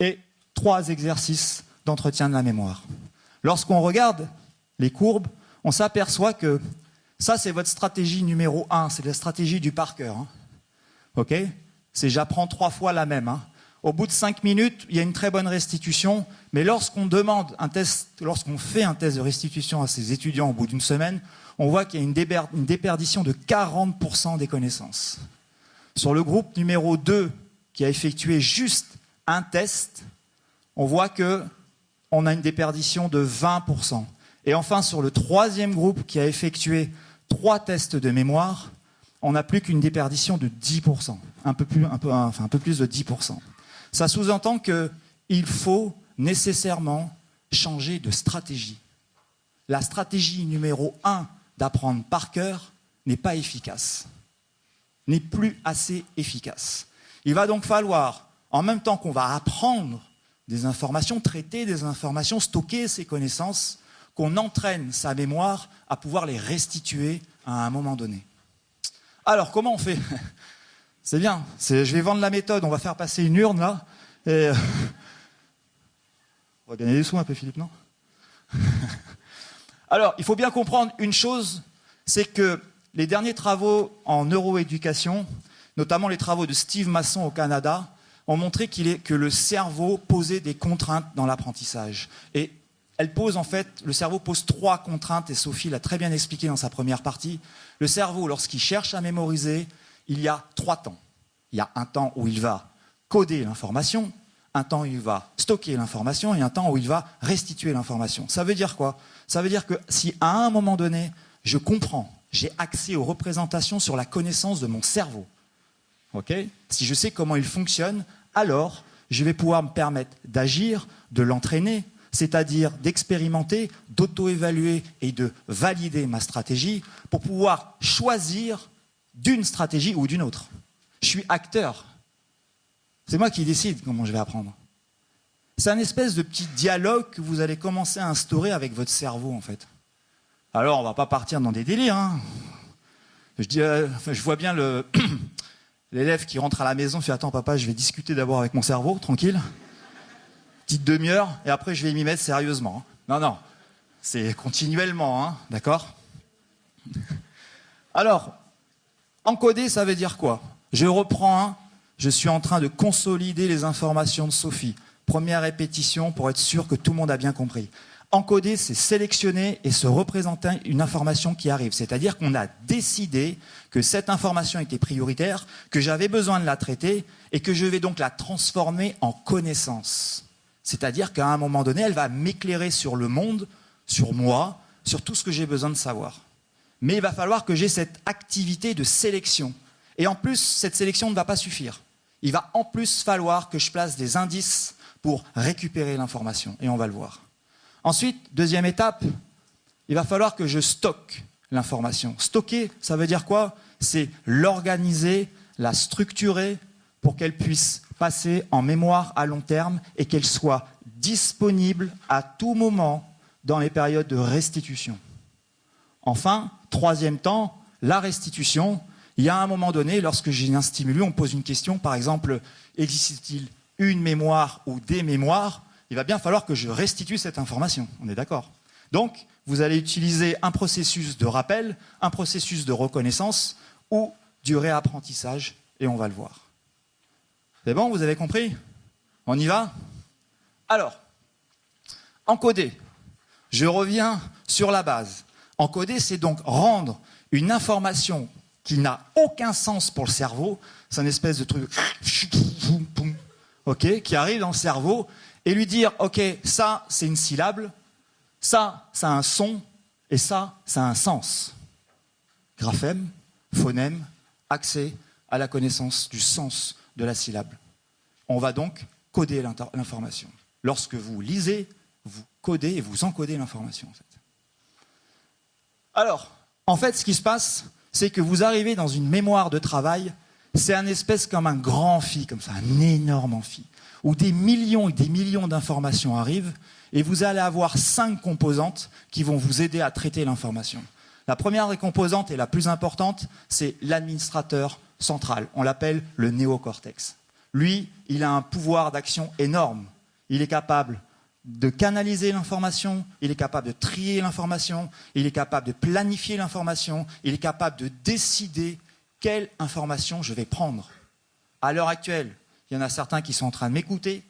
Speaker 1: et 3 exercices d'entretien de la mémoire. Lorsqu'on regarde les courbes, on s'aperçoit que ça, c'est votre stratégie numéro 1. C'est la stratégie du par cœur. Ok? C'est j'apprends 3 fois la même. Au bout de 5 minutes, il y a une très bonne restitution, mais lorsqu'on fait un test de restitution à ces étudiants au bout d'une semaine, on voit qu'il y a une déperdition de 40% des connaissances. Sur le groupe numéro 2, qui a effectué juste un test, on voit qu'on a une déperdition de 20%. Et enfin, sur le troisième groupe, qui a effectué 3 tests de mémoire, on n'a plus qu'une déperdition de 10%, un peu plus de 10%. Ça sous-entend qu'il il faut nécessairement changer de stratégie. La stratégie numéro 1 d'apprendre par cœur n'est pas efficace, n'est plus assez efficace. Il va donc falloir, en même temps qu'on va apprendre des informations, traiter des informations, stocker ses connaissances, qu'on entraîne sa mémoire à pouvoir les restituer à un moment donné. Alors, comment on fait? C'est bien, je vais vendre la méthode, on va faire passer une urne là, et on va gagner des sous un peu, Philippe, non? Alors, il faut bien comprendre une chose, c'est que les derniers travaux en neuroéducation, notamment les travaux de Steve Masson au Canada, ont montré que le cerveau posait des contraintes dans l'apprentissage. Et le cerveau pose 3 contraintes, et Sophie l'a très bien expliqué dans sa première partie. Le cerveau, lorsqu'il cherche à mémoriser, il y a 3 temps. Il y a un temps où il va coder l'information, un temps où il va stocker l'information et un temps où il va restituer l'information. Ça veut dire quoi? Ça veut dire que si à un moment donné, je comprends, j'ai accès aux représentations sur la connaissance de mon cerveau, si je sais comment il fonctionne, alors je vais pouvoir me permettre d'agir, de l'entraîner, c'est-à-dire d'expérimenter, d'auto-évaluer et de valider ma stratégie pour pouvoir choisir d'une stratégie ou d'une autre. Je suis acteur. C'est moi qui décide comment je vais apprendre. C'est un espèce de petit dialogue que vous allez commencer à instaurer avec votre cerveau, en fait. Alors, on ne va pas partir dans des délires. Hein. Je vois bien l'élève qui rentre à la maison, fait « Attends, papa, je vais discuter d'abord avec mon cerveau, tranquille. » Petite demi-heure, et après, je vais m'y mettre sérieusement. Hein. Non, c'est continuellement, hein, d'accord? Alors, encoder, ça veut dire quoi? Je reprends je suis en train de consolider les informations de Sophie. Première répétition pour être sûr que tout le monde a bien compris. Encoder, c'est sélectionner et se représenter une information qui arrive. C'est-à-dire qu'on a décidé que cette information était prioritaire, que j'avais besoin de la traiter et que je vais donc la transformer en connaissance. C'est-à-dire qu'à un moment donné, elle va m'éclairer sur le monde, sur moi, sur tout ce que j'ai besoin de savoir. Mais il va falloir que j'ai cette activité de sélection. Et en plus, cette sélection ne va pas suffire. Il va en plus falloir que je place des indices pour récupérer l'information. Et on va le voir. Ensuite, deuxième étape, il va falloir que je stocke l'information. Stocker, ça veut dire quoi? C'est l'organiser, la structurer pour qu'elle puisse passer en mémoire à long terme et qu'elle soit disponible à tout moment dans les périodes de restitution. Enfin, troisième temps, la restitution. Il y a un moment donné, lorsque j'ai un stimulus, on pose une question, par exemple, existe-t-il une mémoire ou des mémoires? Il va bien falloir que je restitue cette information, on est d'accord? Donc, vous allez utiliser un processus de rappel, un processus de reconnaissance ou du réapprentissage, et on va le voir. C'est bon, vous avez compris? On y va? Alors, encoder. Je reviens sur la base. Encoder, c'est donc rendre une information qui n'a aucun sens pour le cerveau, c'est une espèce de truc qui arrive dans le cerveau, et lui dire, ok, ça c'est une syllabe, ça a un son, et ça a un sens. Graphème, phonème, accès à la connaissance du sens de la syllabe. On va donc coder l'information. Lorsque vous lisez, vous codez et vous encodez l'information. En fait. Alors, en fait, ce qui se passe, c'est que vous arrivez dans une mémoire de travail, c'est un espèce comme un grand amphi, comme ça, un énorme amphi, où des millions et des millions d'informations arrivent, et vous allez avoir 5 composantes qui vont vous aider à traiter l'information. La première des composantes et la plus importante, c'est l'administrateur central. On l'appelle le néocortex. Lui, il a un pouvoir d'action énorme. Il est capable de canaliser l'information, il est capable de trier l'information, il est capable de planifier l'information, il est capable de décider quelle information je vais prendre. À l'heure actuelle, il y en a certains qui sont en train de m'écouter,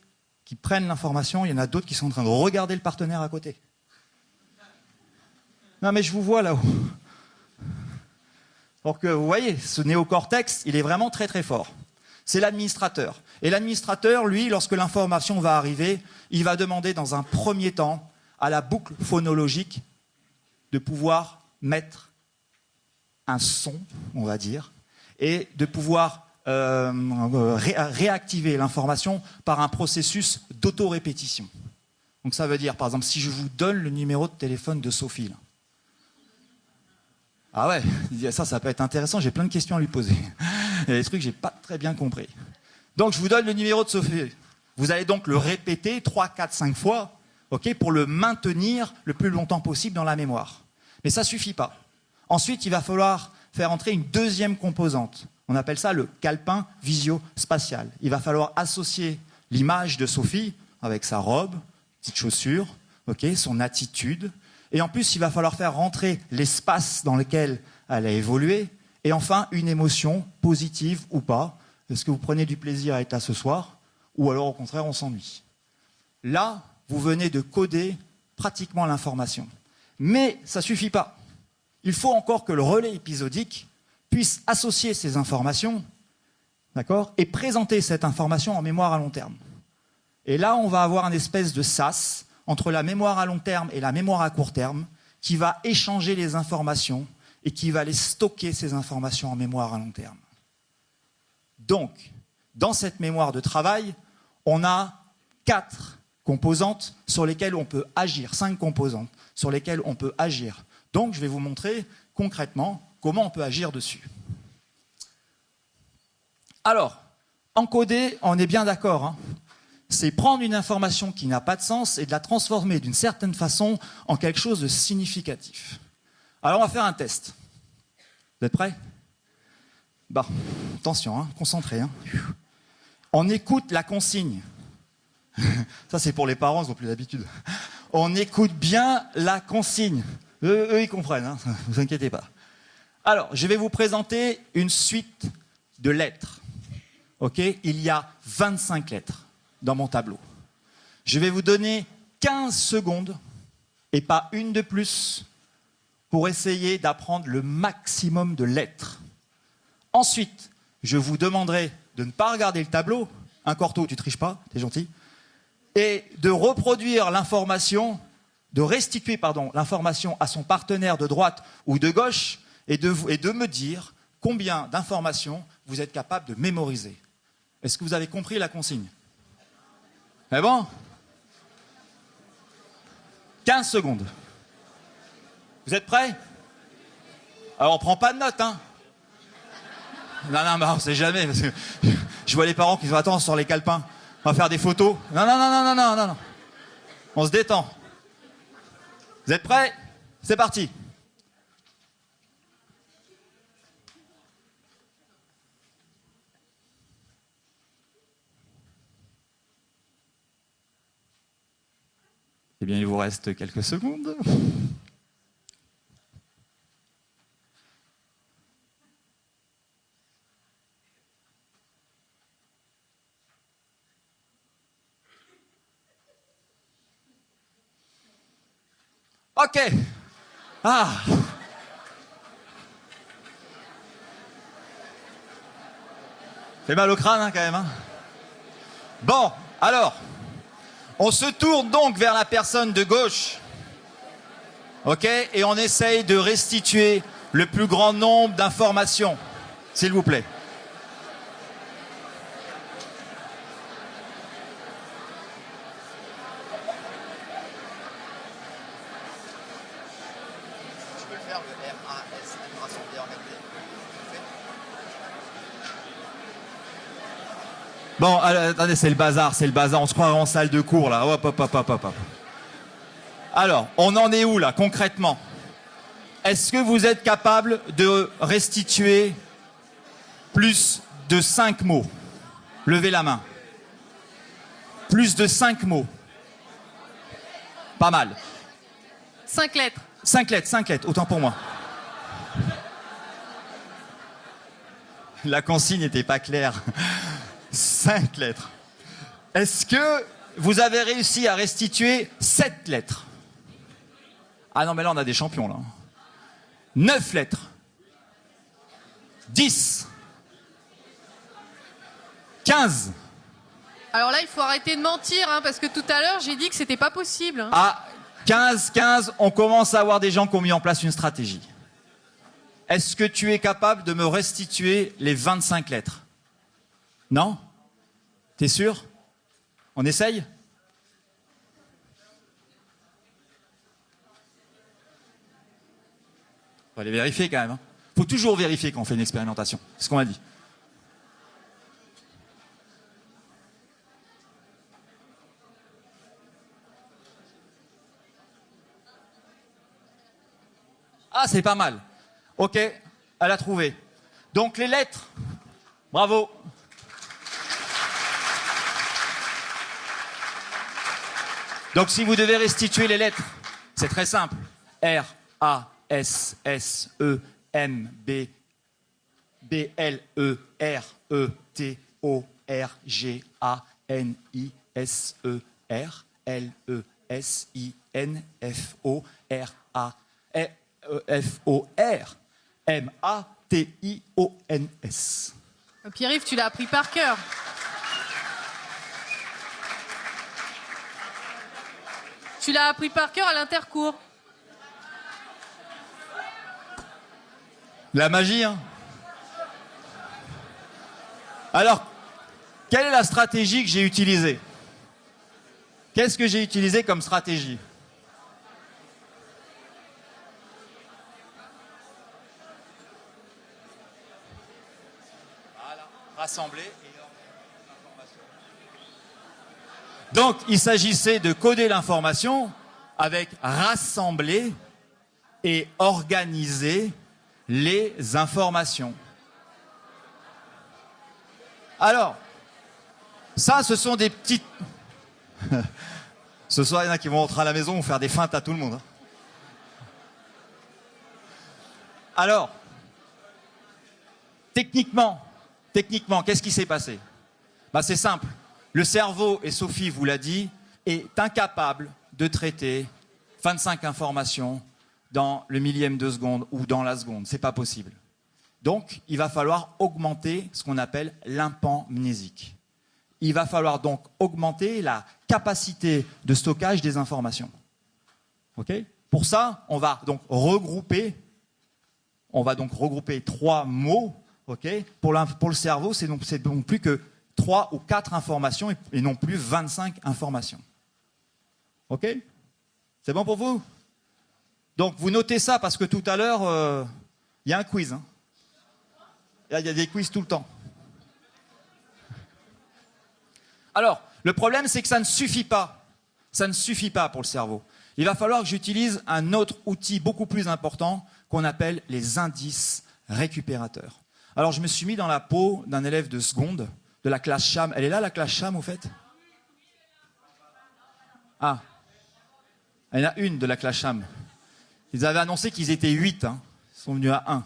Speaker 1: qui prennent l'information, il y en a d'autres qui sont en train de regarder le partenaire à côté. Non mais je vous vois là-haut. Donc vous voyez, ce néocortex, il est vraiment très très fort. C'est l'administrateur. Et l'administrateur, lui, lorsque l'information va arriver, il va demander dans un premier temps à la boucle phonologique de pouvoir mettre un son, on va dire, et de pouvoir réactiver l'information par un processus d'auto-répétition. Donc ça veut dire, par exemple, si je vous donne le numéro de téléphone de Sophie, là. Ah ouais, ça peut être intéressant, j'ai plein de questions à lui poser. Il y a des trucs que j'ai pas très bien compris. Donc je vous donne le numéro de Sophie. Vous allez donc le répéter 3, 4, 5 fois, okay, pour le maintenir le plus longtemps possible dans la mémoire. Mais ça suffit pas. Ensuite, il va falloir faire entrer une deuxième composante. On appelle ça le calepin visio-spatial. Il va falloir associer l'image de Sophie avec sa robe, petite chaussure, okay, son attitude. Et en plus, il va falloir faire rentrer l'espace dans lequel elle a évolué. Et enfin, une émotion, positive ou pas. Est-ce que vous prenez du plaisir à être là ce soir? Ou alors, au contraire, on s'ennuie. Là, vous venez de coder pratiquement l'information. Mais ça ne suffit pas. Il faut encore que le relais épisodique puisse associer ces informations, d'accord, et présenter cette information en mémoire à long terme. Et là, on va avoir une espèce de sas entre la mémoire à long terme et la mémoire à court terme qui va échanger les informations et qui va les stocker, ces informations, en mémoire à long terme. Donc, dans cette mémoire de travail, on a 4 composantes sur lesquelles on peut agir, 5 composantes sur lesquelles on peut agir. Donc, je vais vous montrer concrètement comment on peut agir dessus. Alors, encoder, on est bien d'accord, hein, c'est prendre une information qui n'a pas de sens et de la transformer d'une certaine façon en quelque chose de significatif. Alors, on va faire un test. Vous êtes prêts? Bon, attention, hein, concentrez. Hein. On écoute la consigne. Ça, c'est pour les parents, ils n'ont plus l'habitude. On écoute bien la consigne. Eux, ils comprennent, hein, ne vous inquiétez pas. Alors, je vais vous présenter une suite de lettres. Okay, il y a 25 lettres dans mon tableau. Je vais vous donner 15 secondes, et pas une de plus, pour essayer d'apprendre le maximum de lettres. Ensuite, je vous demanderai de ne pas regarder le tableau. Un Corto, tu triches pas, t'es gentil. Et de reproduire l'information, de restituer, pardon, l'information à son partenaire de droite ou de gauche, et de me dire combien d'informations vous êtes capable de mémoriser. Est-ce que vous avez compris la consigne? C'est bon? 15 secondes. Vous êtes prêts? Alors, on ne prend pas de notes, hein? Non, mais on ne sait jamais, parce que je vois les parents qui disent « Attends, on sort les calepins, on va faire des photos. » Non. On se détend. Vous êtes prêts? C'est parti. Eh bien, il vous reste quelques secondes. Ok. Ah. Fait mal au crâne, hein, quand même. Hein. Bon, alors, on se tourne donc vers la personne de gauche. Ok, et on essaye de restituer le plus grand nombre d'informations, s'il vous plaît. Tu peux le faire, le R-A-S, rassembler, organiser. Bon, attendez, c'est le bazar, on se croirait en salle de cours, là. Hop. Alors, on en est où, là, concrètement? Est-ce que vous êtes capable de restituer plus de 5 mots? Levez la main. Plus de 5 mots. Pas mal.
Speaker 2: 5 lettres.
Speaker 1: 5 lettres, autant pour moi. La consigne n'était pas claire. 5 lettres. Est-ce que vous avez réussi à restituer 7 lettres? Ah non, mais là, on a des champions, là. 9 lettres. 10. 15.
Speaker 2: Alors là, il faut arrêter de mentir, hein, parce que tout à l'heure, j'ai dit que c'était pas possible. Hein.
Speaker 1: Ah, 15, on commence à avoir des gens qui ont mis en place une stratégie. Est-ce que tu es capable de me restituer les 25 lettres? Non? T'es sûr? On essaye? Faut aller vérifier quand même. Faut toujours vérifier quand on fait une expérimentation. C'est ce qu'on m'a dit. Ah, c'est pas mal. Ok, elle a trouvé. Donc les lettres. Bravo. Donc si vous devez restituer les lettres, c'est très simple. R, A, S, S, E, M, B, B, L, E, R, E, T, O, R, G, A, N, I, S, E, R, L, E, S, I, N, F, O, R, A, F, O, R, M, A, T, I, O, N, S.
Speaker 2: Pierre-Yves, tu l'as appris par cœur. Tu l'as appris par cœur à l'intercours.
Speaker 1: La magie, hein. Alors, quelle est la stratégie que j'ai utilisée? Qu'est-ce que j'ai utilisé comme stratégie? Voilà, rassembler et l'information. Donc, il s'agissait de coder l'information avec rassembler et organiser les informations. Alors, ça, ce sont des petites... Ce soir, il y en a qui vont rentrer à la maison ou faire des feintes à tout le monde. Alors, techniquement, qu'est-ce qui s'est passé? Ben, c'est simple. Le cerveau, et Sophie vous l'a dit, est incapable de traiter 25 informations dans le millième de seconde ou dans la seconde. C'est pas possible. Donc, il va falloir augmenter ce qu'on appelle l'impant mnésique. Il va falloir donc augmenter la capacité de stockage des informations. Okay? Pour ça, on va donc regrouper 3 mots. Okay? Pour le cerveau, c'est donc plus que 3 ou 4 informations et non plus 25 informations. Ok? C'est bon pour vous? Donc, vous notez ça parce que tout à l'heure, il y a un quiz. Hein. Il y a des quiz tout le temps. Alors, le problème, c'est que ça ne suffit pas. Ça ne suffit pas pour le cerveau. Il va falloir que j'utilise un autre outil beaucoup plus important qu'on appelle les indices récupérateurs. Alors, je me suis mis dans la peau d'un élève de seconde, de la classe Cham. Elle est là, la classe Cham, au fait? Ah. Il y en a une de la classe Cham. Ils avaient annoncé qu'ils étaient 8. Hein. Ils sont venus à 1.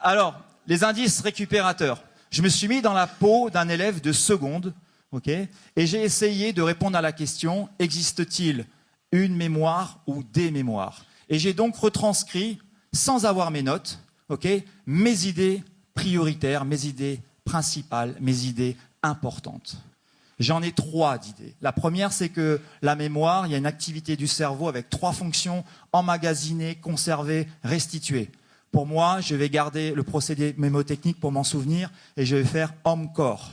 Speaker 1: Alors, les indices récupérateurs. Je me suis mis dans la peau d'un élève de seconde, okay, et j'ai essayé de répondre à la question, existe-t-il une mémoire ou des mémoires? Et j'ai donc retranscrit, sans avoir mes notes, okay, mes idées prioritaires, mes idées principales, mes idées importantes. J'en ai 3 d'idées. La première, c'est que la mémoire, il y a une activité du cerveau avec 3 fonctions: emmagasiner, conserver, restituer. Pour moi, je vais garder le procédé mémotechnique pour m'en souvenir et je vais faire homme-corps.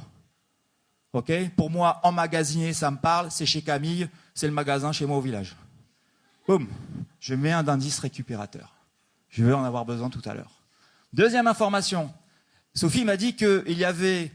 Speaker 1: Okay? Pour moi, emmagasiner, ça me parle, c'est chez Camille, c'est le magasin chez moi au village. Boum, je mets un indice récupérateur. Je vais en avoir besoin tout à l'heure. Deuxième information, Sophie m'a dit qu'il y avait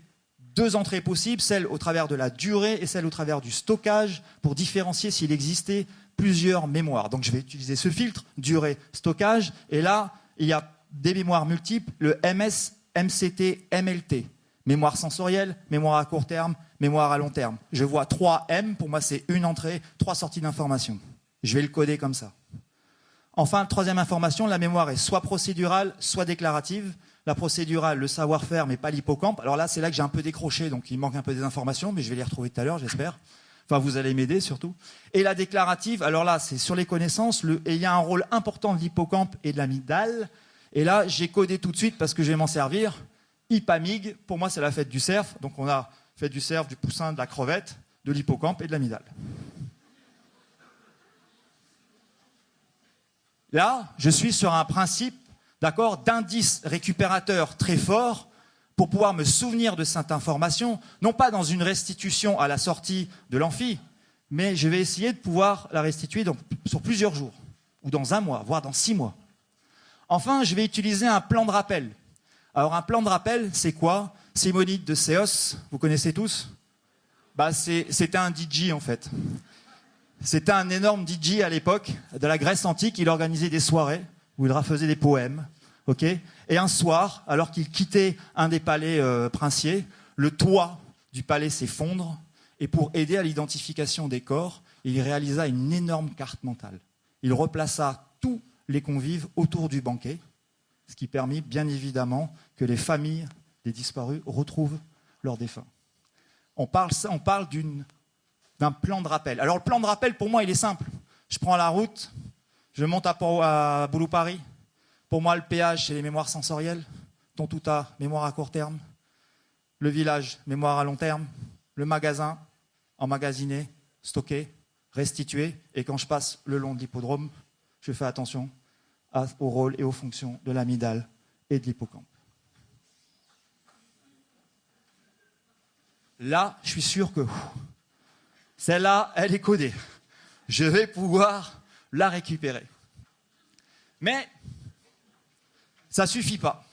Speaker 1: 2 entrées possibles, celle au travers de la durée et celle au travers du stockage, pour différencier s'il existait plusieurs mémoires. Donc je vais utiliser ce filtre, durée, stockage, et là, il y a des mémoires multiples, le MS, MCT, MLT. Mémoire sensorielle, mémoire à court terme, mémoire à long terme. Je vois 3 M, pour moi c'est une entrée, 3 sorties d'informations. Je vais le coder comme ça. Enfin, troisième information, la mémoire est soit procédurale, soit déclarative. La procédurale, le savoir-faire, mais pas l'hippocampe. Alors là, c'est là que j'ai un peu décroché, donc il manque un peu des informations, mais je vais les retrouver tout à l'heure, j'espère. Enfin, vous allez m'aider surtout. Et la déclarative, alors là, c'est sur les connaissances, et il y a un rôle important de l'hippocampe et de l'amygdale. Et là, j'ai codé tout de suite parce que je vais m'en servir. Hippamig, pour moi, c'est la fête du cerf. Donc on a fait du cerf, du poussin, de la crevette, de l'hippocampe et de l'amygdale. Là, je suis sur un principe d'accord, d'indices récupérateurs très forts pour pouvoir me souvenir de cette information, non pas dans une restitution à la sortie de l'amphi, mais je vais essayer de pouvoir la restituer sur plusieurs jours, ou dans un mois, voire dans 6 mois. Enfin, je vais utiliser un plan de rappel. Alors un plan de rappel, c'est quoi? Simonide de Céos, vous connaissez tous? C'était un DJ en fait. C'était un énorme DJ à l'époque de la Grèce antique. Il organisait des soirées où il refaisait des poèmes. Okay, et un soir, alors qu'il quittait un des palais princiers, le toit du palais s'effondre. Et pour aider à l'identification des corps, il réalisa une énorme carte mentale. Il replaça tous les convives autour du banquet, ce qui permit bien évidemment que les familles des disparus retrouvent leurs défunts. On parle d'un plan de rappel. Alors le plan de rappel, pour moi, il est simple. Je prends la route, je monte à Boulou-Paris. Pour moi, le péage, c'est les mémoires sensorielles. Tontouta, mémoire à court terme. Le village, mémoire à long terme. Le magasin, emmagasiner, stocker, restituer. Et quand je passe le long de l'hippodrome, je fais attention au rôle et aux fonctions de l'amygdale et de l'hippocampe. Là, je suis sûr que celle-là, elle est codée. Je vais pouvoir la récupérer. Mais ça ne suffit pas.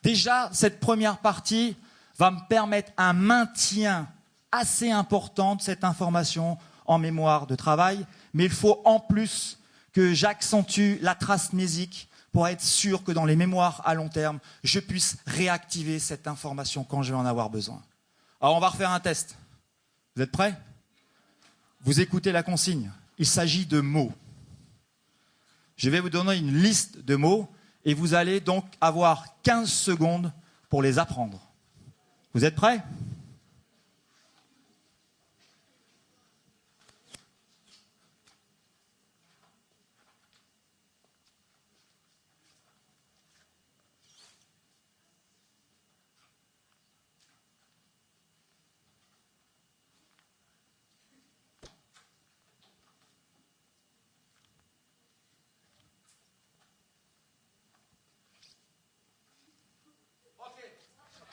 Speaker 1: Déjà, cette première partie va me permettre un maintien assez important de cette information en mémoire de travail, mais il faut en plus que j'accentue la trace mnésique pour être sûr que dans les mémoires à long terme, je puisse réactiver cette information quand je vais en avoir besoin. Alors on va refaire un test. Vous êtes prêts? Vous écoutez la consigne. Il s'agit de mots. Je vais vous donner une liste de mots et vous allez donc avoir 15 secondes pour les apprendre. Vous êtes prêts?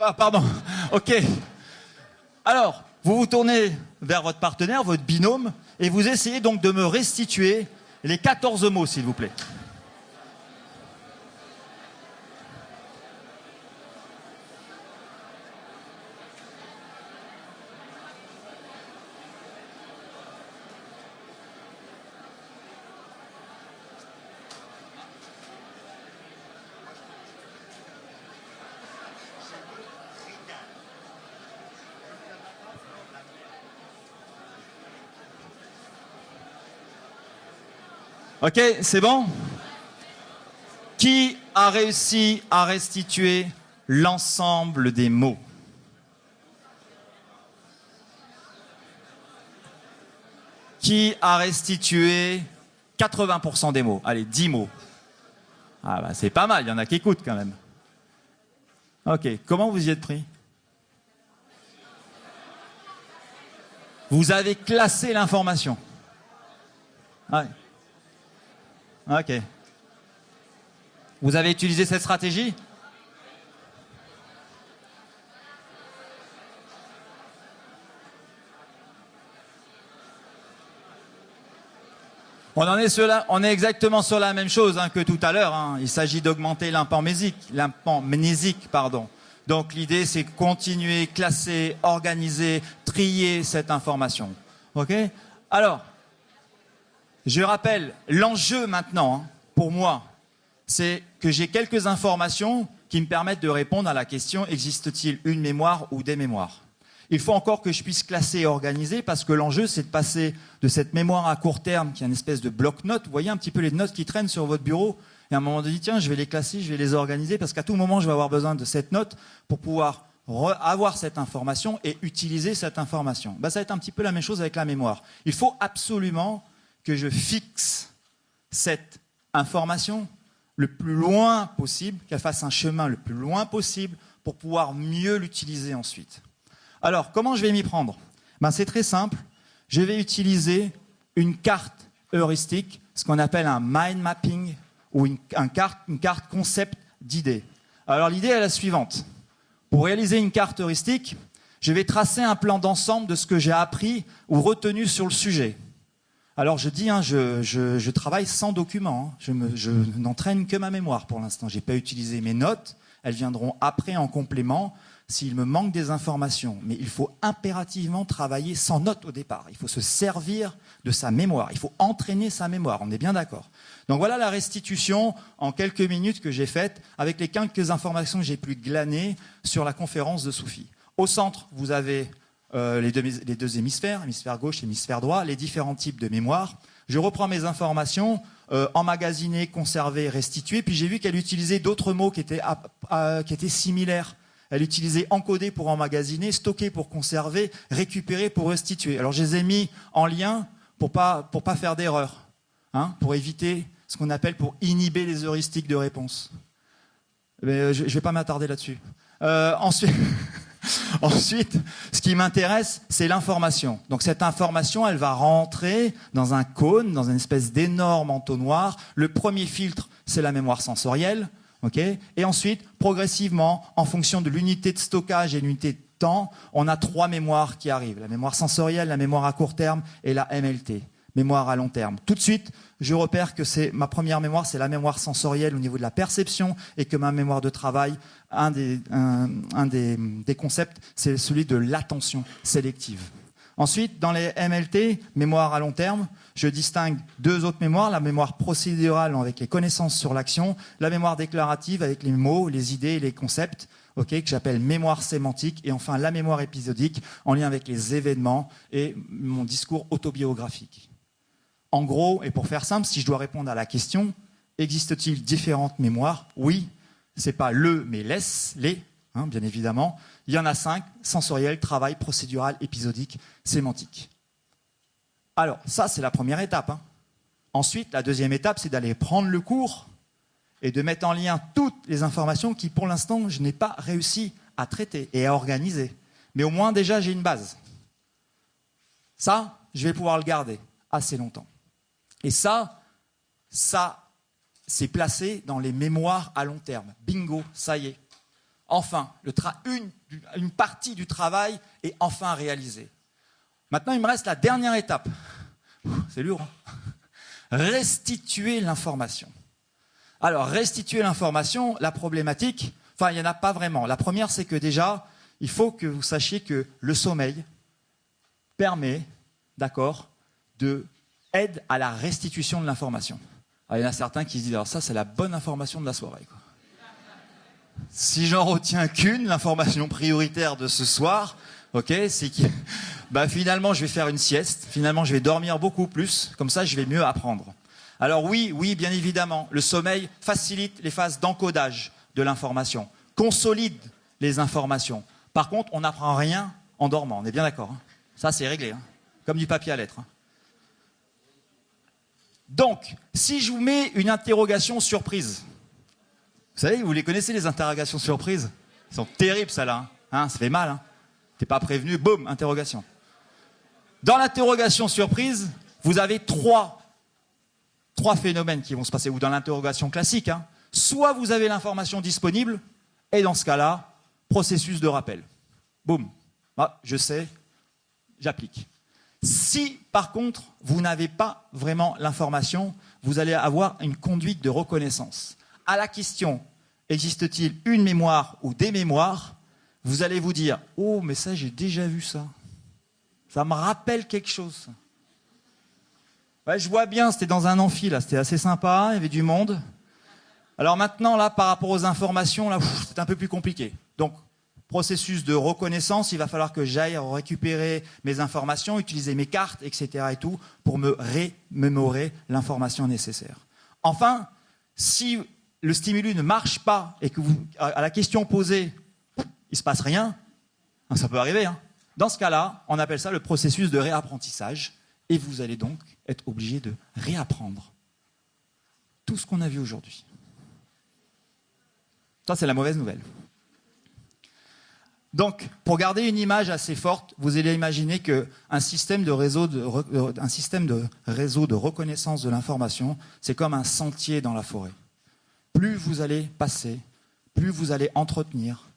Speaker 1: Ah, pardon. Ok. Alors, vous vous tournez vers votre partenaire, votre binôme, et vous essayez donc de me restituer les 14 mots, s'il vous plaît. Ok, c'est bon? Qui a réussi à restituer l'ensemble des mots? Qui a restitué 80% des mots? Allez, 10 mots. Ah bah c'est pas mal, il y en a qui écoutent quand même. Ok, comment vous y êtes pris? Vous avez classé l'information. Ouais. Ok. Vous avez utilisé cette stratégie? On est exactement sur la même chose que tout à l'heure. Il s'agit d'augmenter l'impant mnésique, pardon. Donc l'idée, c'est continuer, classer, organiser, trier cette information. Ok? Alors, je rappelle, l'enjeu maintenant, pour moi, c'est que j'ai quelques informations qui me permettent de répondre à la question: existe-t-il une mémoire ou des mémoires? Il faut encore que je puisse classer et organiser, parce que l'enjeu, c'est de passer de cette mémoire à court terme, qui est une espèce de bloc-notes. Vous voyez un petit peu les notes qui traînent sur votre bureau, et à un moment donné, tiens, je vais les classer, je vais les organiser, parce qu'à tout moment, je vais avoir besoin de cette note pour pouvoir avoir cette information et utiliser cette information. Ça va être un petit peu la même chose avec la mémoire. Il faut absolument que je fixe cette information le plus loin possible, qu'elle fasse un chemin le plus loin possible pour pouvoir mieux l'utiliser ensuite. Alors, comment je vais m'y prendre? C'est très simple. Je vais utiliser une carte heuristique, ce qu'on appelle un mind mapping ou une carte concept d'idée. Alors l'idée est la suivante. Pour réaliser une carte heuristique, je vais tracer un plan d'ensemble de ce que j'ai appris ou retenu sur le sujet. Alors je dis, je travaille sans document, je n'entraîne que ma mémoire pour l'instant. Je n'ai pas utilisé mes notes, elles viendront après en complément s'il me manque des informations. Mais il faut impérativement travailler sans notes au départ. Il faut se servir de sa mémoire, il faut entraîner sa mémoire, on est bien d'accord. Donc voilà la restitution en quelques minutes que j'ai faite avec les quelques informations que j'ai pu glaner sur la conférence de Soufi. Au centre, vous avez les deux hémisphères, hémisphère gauche et hémisphère droit, les différents types de mémoire. Je reprends mes informations, emmagasinées, conservées, restituées, puis j'ai vu qu'elle utilisait d'autres mots qui étaient similaires. Elle utilisait encoder pour emmagasiner, stocker pour conserver, récupérer pour restituer. Alors je les ai mis en lien pour pas faire d'erreur, hein, pour éviter ce qu'on appelle, pour inhiber les heuristiques de réponse. Mais je ne vais pas m'attarder là-dessus. Ensuite, ce qui m'intéresse, c'est l'information. Donc cette information, elle va rentrer dans un cône, dans une espèce d'énorme entonnoir. Le premier filtre, c'est la mémoire sensorielle. Okay, et ensuite, progressivement, en fonction de l'unité de stockage et l'unité de temps, on a 3 mémoires qui arrivent. La mémoire sensorielle, la mémoire à court terme et la MLT, mémoire à long terme. Tout de suite, je repère que ma première mémoire, c'est la mémoire sensorielle au niveau de la perception, et que ma mémoire de travail, un des concepts, c'est celui de l'attention sélective. Ensuite, dans les MLT, mémoire à long terme, je distingue 2 autres mémoires, la mémoire procédurale avec les connaissances sur l'action, la mémoire déclarative avec les mots, les idées et les concepts, que j'appelle mémoire sémantique, et enfin la mémoire épisodique en lien avec les événements et mon discours autobiographique. En gros, et pour faire simple, si je dois répondre à la question, existe-t-il différentes mémoires? Oui, c'est pas mais les, bien évidemment. Il y en a 5, sensoriel, travail, procédural, épisodique, sémantique. Alors, ça, c'est la première étape. Ensuite, la deuxième étape, c'est d'aller prendre le cours et de mettre en lien toutes les informations qui, pour l'instant, je n'ai pas réussi à traiter et à organiser. Mais au moins, déjà, j'ai une base. Ça, je vais pouvoir le garder assez longtemps. Et ça, c'est placé dans les mémoires à long terme. Bingo, ça y est. Enfin, une partie du travail est enfin réalisée. Maintenant, il me reste la dernière étape. C'est lourd, hein? Restituer l'information. Alors, restituer l'information, la problématique, il n'y en a pas vraiment. La première, c'est que déjà, il faut que vous sachiez que le sommeil permet, aide à la restitution de l'information. Alors, il y en a certains qui se disent, alors ça, c'est la bonne information de la soirée, quoi. Si j'en retiens qu'une, l'information prioritaire de ce soir, c'est que finalement je vais faire une sieste, finalement je vais dormir beaucoup plus, comme ça je vais mieux apprendre. Alors oui, bien évidemment, le sommeil facilite les phases d'encodage de l'information, consolide les informations. Par contre, on n'apprend rien en dormant, on est bien d'accord, hein? Ça c'est réglé, hein? Comme du papier à lettres. Hein. Donc, si je vous mets une interrogation surprise, vous savez, vous les connaissez, les interrogations surprises? Elles sont terribles, celles-là. Hein, ça fait mal. Hein. T'es pas prévenu, boum, interrogation. Dans l'interrogation surprise, vous avez trois phénomènes qui vont se passer. Ou dans l'interrogation classique, hein. Soit vous avez l'information disponible, et dans ce cas-là, processus de rappel. Boum. Ah, je sais, j'applique. Si, par contre, vous n'avez pas vraiment l'information, vous allez avoir une conduite de reconnaissance. À la question, existe-t-il une mémoire ou des mémoires, vous allez vous dire, oh, mais ça, j'ai déjà vu ça. Ça me rappelle quelque chose. Ouais, je vois bien, c'était dans un amphi, là, c'était assez sympa, il y avait du monde. Alors maintenant, là, par rapport aux informations, là, c'est un peu plus compliqué. Donc, processus de reconnaissance, il va falloir que j'aille récupérer mes informations, utiliser mes cartes, etc. et tout, pour me remémorer l'information nécessaire. Enfin, si le stimulus ne marche pas et que à la question posée, il ne se passe rien, ça peut arriver, hein. Dans ce cas-là, on appelle ça le processus de réapprentissage, et vous allez donc être obligé de réapprendre tout ce qu'on a vu aujourd'hui. Ça, c'est la mauvaise nouvelle. Donc, pour garder une image assez forte, vous allez imaginer qu'un système de réseau de reconnaissance de l'information, c'est comme un sentier dans la forêt. plus vous allez passer, plus vous allez entretenir,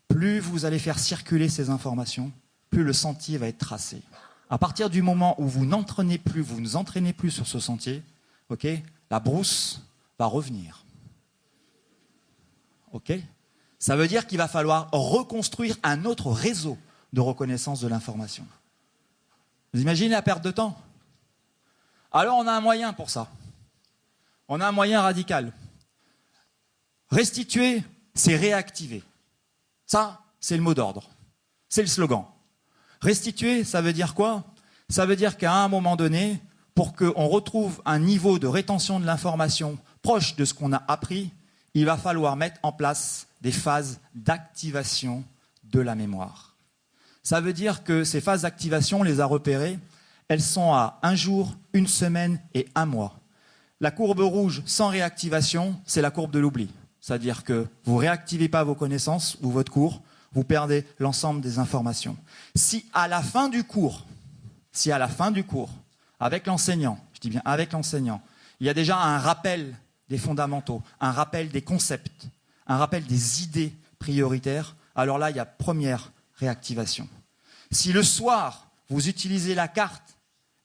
Speaker 1: plus vous allez faire circuler ces informations, plus le sentier va être tracé. À partir du moment où vous n'entraînez plus, vous ne vous entraînez plus sur ce sentier, okay, la brousse va revenir. Okay, ça veut dire qu'il va falloir reconstruire un autre réseau de reconnaissance de l'information. Vous imaginez la perte de temps? Alors on a un moyen pour ça. On a un moyen radical. Restituer, c'est réactiver. Ça, c'est le mot d'ordre. C'est le slogan. Restituer, ça veut dire quoi? Ça veut dire qu'à un moment donné, pour qu'on retrouve un niveau de rétention de l'information proche de ce qu'on a appris, il va falloir mettre en place des phases d'activation de la mémoire. Ça veut dire que ces phases d'activation, on les a repérées, elles sont à 1 jour, 1 semaine et 1 mois. La courbe rouge sans réactivation, c'est la courbe de l'oubli. C'est-à-dire que vous ne réactivez pas vos connaissances ou votre cours, vous perdez l'ensemble des informations. Si à la fin du cours, avec l'enseignant, je dis bien avec l'enseignant, il y a déjà un rappel des fondamentaux, un rappel des concepts, un rappel des idées prioritaires, alors là, il y a première réactivation. Si le soir, vous utilisez la carte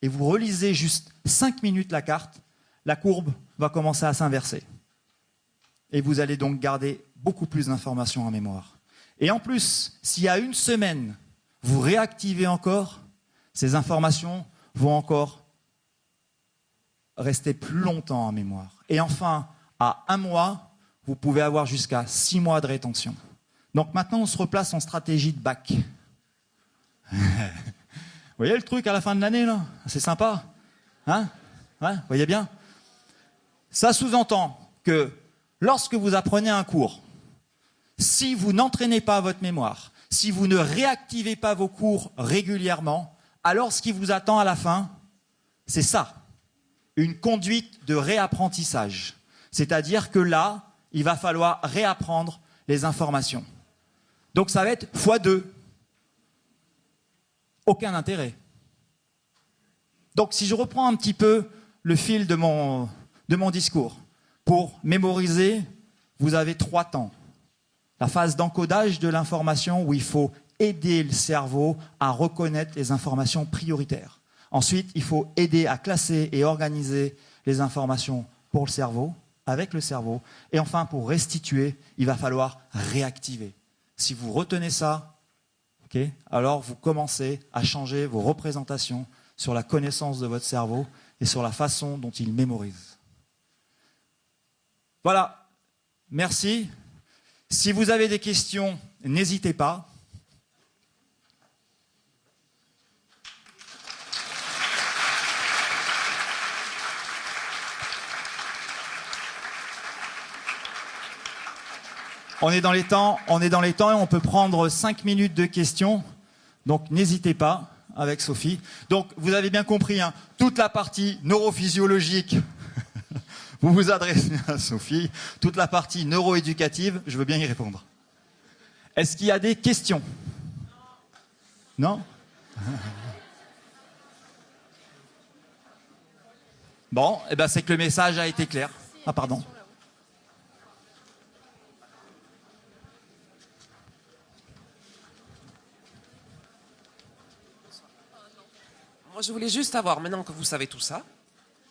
Speaker 1: et vous relisez juste 5 minutes la carte, la courbe va commencer à s'inverser. Et vous allez donc garder beaucoup plus d'informations en mémoire. Et en plus, s'il y a 1 semaine, vous réactivez encore, ces informations vont encore rester plus longtemps en mémoire. Et enfin, à 1 mois, vous pouvez avoir jusqu'à 6 mois de rétention. Donc maintenant, on se replace en stratégie de bac. Vous voyez le truc à la fin de l'année, là? C'est sympa. Hein? Ouais, vous voyez bien? Ça sous-entend que lorsque vous apprenez un cours, si vous n'entraînez pas votre mémoire, si vous ne réactivez pas vos cours régulièrement, alors ce qui vous attend à la fin, c'est ça, une conduite de réapprentissage. C'est-à-dire que là, il va falloir réapprendre les informations. Donc ça va être x2. Aucun intérêt. Donc si je reprends un petit peu le fil de mon discours, pour mémoriser, vous avez 3 temps. La phase d'encodage de l'information où il faut aider le cerveau à reconnaître les informations prioritaires. Ensuite, il faut aider à classer et organiser les informations pour le cerveau, avec le cerveau. Et enfin, pour restituer, il va falloir réactiver. Si vous retenez ça, okay, alors vous commencez à changer vos représentations sur la connaissance de votre cerveau et sur la façon dont il mémorise. Voilà, merci. Si vous avez des questions, n'hésitez pas. On est dans les temps et on peut prendre 5 minutes de questions. Donc n'hésitez pas avec Sophie. Donc vous avez bien compris, hein, toute la partie neurophysiologique, vous vous adressez à Sophie. Toute la partie neuroéducative, je veux bien y répondre. Est-ce qu'il y a des questions? Non? Bon, eh ben c'est que le message a été clair. Ah pardon.
Speaker 3: Moi, je voulais juste savoir, maintenant que vous savez tout ça,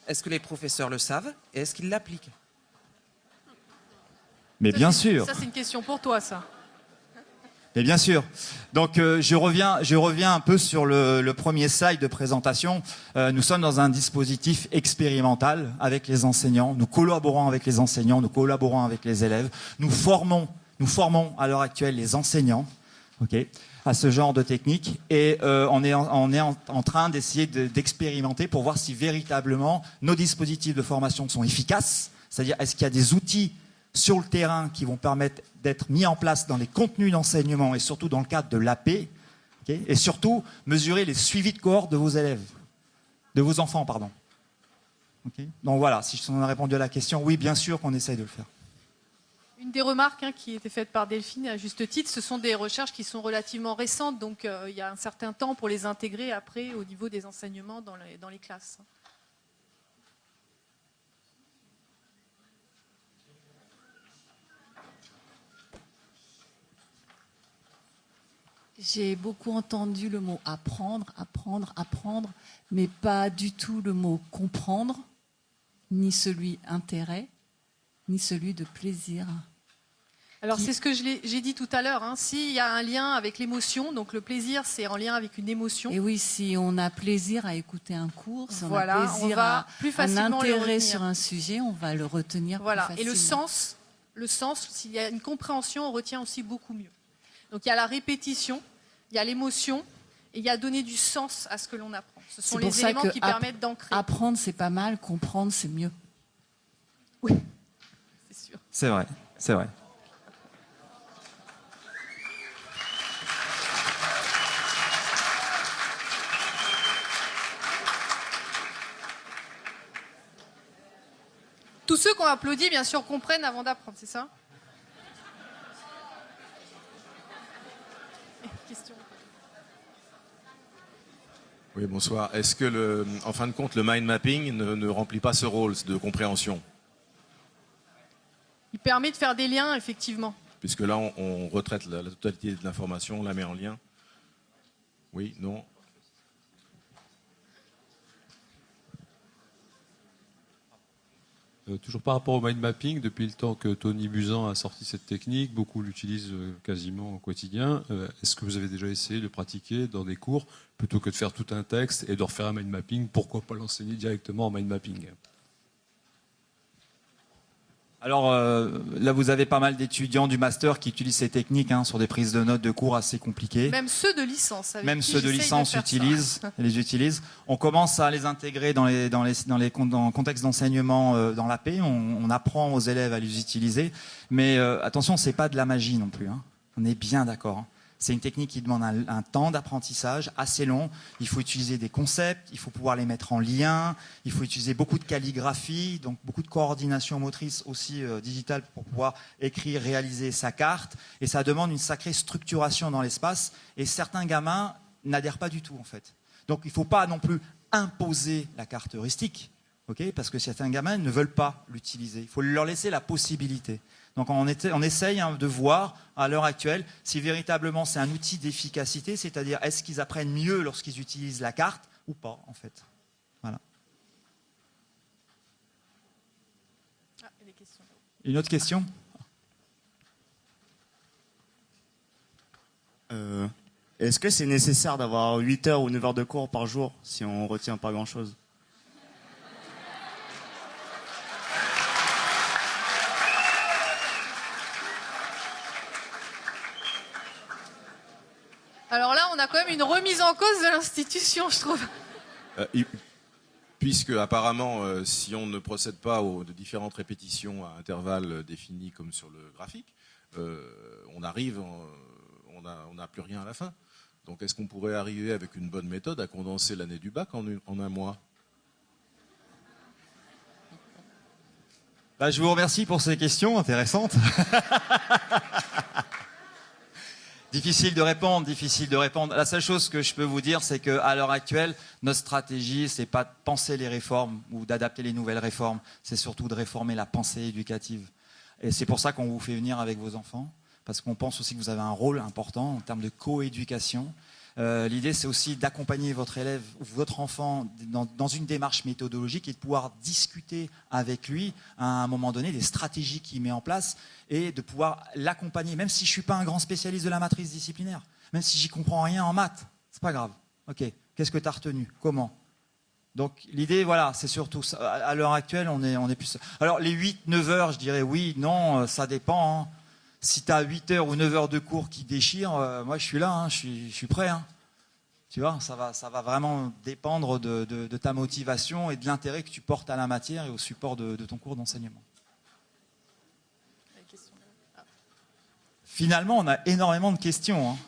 Speaker 3: est-ce que les professeurs le savent et est-ce qu'ils l'appliquent?
Speaker 1: Mais bien sûr.
Speaker 2: Ça, c'est une question pour toi, ça.
Speaker 1: Mais bien sûr. Donc je reviens un peu sur le premier slide de présentation. Nous sommes dans un dispositif expérimental avec les enseignants. Nous collaborons avec les enseignants, nous collaborons avec les élèves. Nous formons à l'heure actuelle les enseignants, okay, à ce genre de technique. Et on est en train d'essayer d'expérimenter pour voir si véritablement nos dispositifs de formation sont efficaces. C'est-à-dire, est-ce qu'il y a des outils sur le terrain qui vont permettre d'être mis en place dans les contenus d'enseignement et surtout dans le cadre de l'AP, okay, et surtout mesurer les suivis de cohorte de vos élèves, de vos enfants, pardon. Okay. Donc voilà, si je t'en ai répondu à la question, oui, bien sûr qu'on essaye de le faire.
Speaker 2: Une des remarques qui était faite par Delphine à juste titre, ce sont des recherches qui sont relativement récentes, donc il y a un certain temps pour les intégrer après au niveau des enseignements dans les classes.
Speaker 4: J'ai beaucoup entendu le mot apprendre, apprendre, apprendre, mais pas du tout le mot comprendre, ni celui intérêt, ni celui de plaisir.
Speaker 2: Alors c'est ce que j'ai dit tout à l'heure, hein. S'il y a un lien avec l'émotion, donc le plaisir c'est en lien avec une émotion.
Speaker 4: Et oui, si on a plaisir à écouter un cours, si
Speaker 2: voilà,
Speaker 4: on a plaisir à un intérêt sur un sujet, on va le retenir
Speaker 2: voilà.
Speaker 4: plus facilement.
Speaker 2: Et le sens, s'il y a une compréhension, on retient aussi beaucoup mieux. Donc il y a la répétition, il y a l'émotion, et il y a donner du sens à ce que l'on apprend. Ce sont les éléments qui permettent d'ancrer.
Speaker 4: Apprendre c'est pas mal, comprendre c'est mieux.
Speaker 2: Oui, c'est sûr.
Speaker 1: C'est vrai, c'est vrai.
Speaker 2: Tous ceux qui ont applaudi, bien sûr, comprennent avant d'apprendre, c'est ça? Question.
Speaker 5: Oui, bonsoir. Est-ce que, en fin de compte, le mind mapping ne remplit pas ce rôle de compréhension?
Speaker 2: Il permet de faire des liens, effectivement.
Speaker 5: Puisque là, on retraite la totalité de l'information, on la met en lien. Oui, non?
Speaker 6: Toujours par rapport au mind mapping, depuis le temps que Tony Buzan a sorti cette technique, beaucoup l'utilisent quasiment au quotidien. Est-ce que vous avez déjà essayé de pratiquer dans des cours, plutôt que de faire tout un texte et de refaire un mind mapping, pourquoi pas l'enseigner directement en mind mapping?
Speaker 1: Alors là, vous avez pas mal d'étudiants du master qui utilisent ces techniques sur des prises de notes de cours assez compliquées.
Speaker 2: Même ceux de licence.
Speaker 1: Même ceux de licence les utilisent. On commence à les intégrer dans les contextes d'enseignement dans l'AP. On apprend aux élèves à les utiliser. Mais attention, c'est pas de la magie non plus. On est bien d'accord. C'est une technique qui demande un temps d'apprentissage assez long. Il faut utiliser des concepts, il faut pouvoir les mettre en lien, il faut utiliser beaucoup de calligraphie, donc beaucoup de coordination motrice aussi digitale pour pouvoir écrire, réaliser sa carte. Et ça demande une sacrée structuration dans l'espace. Et certains gamins n'adhèrent pas du tout en fait. Donc il ne faut pas non plus imposer la carte heuristique, parce que certains gamins ne veulent pas l'utiliser. Il faut leur laisser la possibilité. Donc on essaye de voir à l'heure actuelle si véritablement c'est un outil d'efficacité, c'est-à-dire est-ce qu'ils apprennent mieux lorsqu'ils utilisent la carte ou pas en fait. Voilà.
Speaker 2: Ah, il y a des questions.
Speaker 1: Une autre question?
Speaker 7: Est-ce que c'est nécessaire d'avoir 8 heures ou 9 heures de cours par jour si on retient pas grand-chose?
Speaker 2: Alors là, on a quand même une remise en cause de l'institution, je trouve.
Speaker 5: Puisque apparemment, si on ne procède pas aux de différentes répétitions à intervalles définis comme sur le graphique, on n'a plus rien à la fin. Donc est-ce qu'on pourrait arriver avec une bonne méthode à condenser l'année du bac en un mois?
Speaker 1: Je vous remercie pour ces questions intéressantes. Difficile de répondre. La seule chose que je peux vous dire, c'est qu'à l'heure actuelle, notre stratégie, c'est pas de penser les réformes ou d'adapter les nouvelles réformes. C'est surtout de réformer la pensée éducative. Et c'est pour ça qu'on vous fait venir avec vos enfants, parce qu'on pense aussi que vous avez un rôle important en termes de coéducation. L'idée, c'est aussi d'accompagner votre élève ou votre enfant dans une démarche méthodologique et de pouvoir discuter avec lui à un moment donné des stratégies qu'il met en place et de pouvoir l'accompagner, même si je ne suis pas un grand spécialiste de la matrice disciplinaire, même si j'y comprends rien en maths, c'est pas grave. Ok, qu'est-ce que tu as retenu? Comment? Donc l'idée, voilà, c'est surtout ça. À l'heure actuelle, on est plus... Alors les 8-9 heures, je dirais oui, non, ça dépend. Si tu as 8 heures ou 9 heures de cours qui déchirent, moi je suis là, je suis prêt. Tu vois, ça va vraiment dépendre de ta motivation et de l'intérêt que tu portes à la matière et au support de ton cours d'enseignement. Finalement, on a énormément de questions.